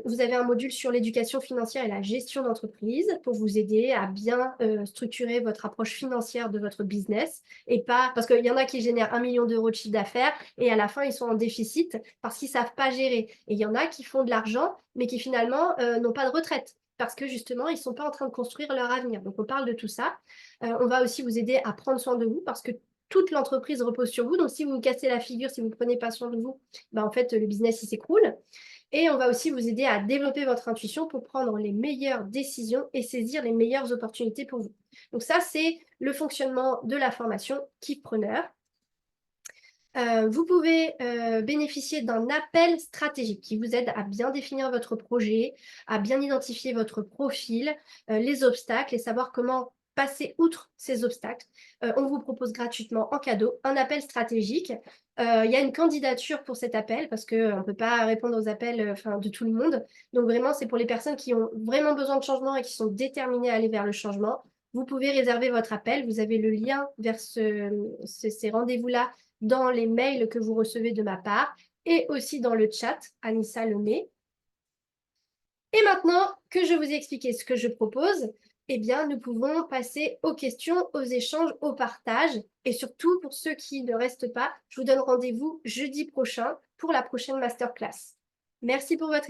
Vous avez un module sur l'éducation financière et la gestion d'entreprise pour vous aider à bien structurer votre approche financière de votre business et pas parce qu'il y en a qui génèrent 1 million d'euros de chiffre d'affaires et à la fin ils sont en déficit parce qu'ils savent pas gérer. Et il y en a qui font de l'argent mais qui finalement n'ont pas de retraite parce que justement ils sont pas en train de construire leur avenir. Donc on parle de tout ça. On va aussi vous aider à prendre soin de vous parce que toute l'entreprise repose sur vous. Donc si vous vous cassez la figure, si vous ne prenez pas soin de vous, ben, en fait le business il s'écroule. Et on va aussi vous aider à développer votre intuition pour prendre les meilleures décisions et saisir les meilleures opportunités pour vous. Donc ça, c'est le fonctionnement de la formation Kiffpreneur. Vous pouvez bénéficier d'un appel stratégique qui vous aide à bien définir votre projet, à bien identifier votre profil, les obstacles et savoir comment passer outre ces obstacles. On vous propose gratuitement en cadeau un appel stratégique. Il y a une candidature pour cet appel parce qu'on ne peut pas répondre aux appels de tout le monde. Donc vraiment, c'est pour les personnes qui ont vraiment besoin de changement et qui sont déterminées à aller vers le changement. Vous pouvez réserver votre appel. Vous avez le lien vers ces rendez-vous-là dans les mails que vous recevez de ma part et aussi dans le chat, Anissa le met. Et maintenant que je vous ai expliqué ce que je propose, eh bien, nous pouvons passer aux questions, aux échanges, au partage. Et surtout, pour ceux qui ne restent pas, je vous donne rendez-vous jeudi prochain pour la prochaine masterclass. Merci pour votre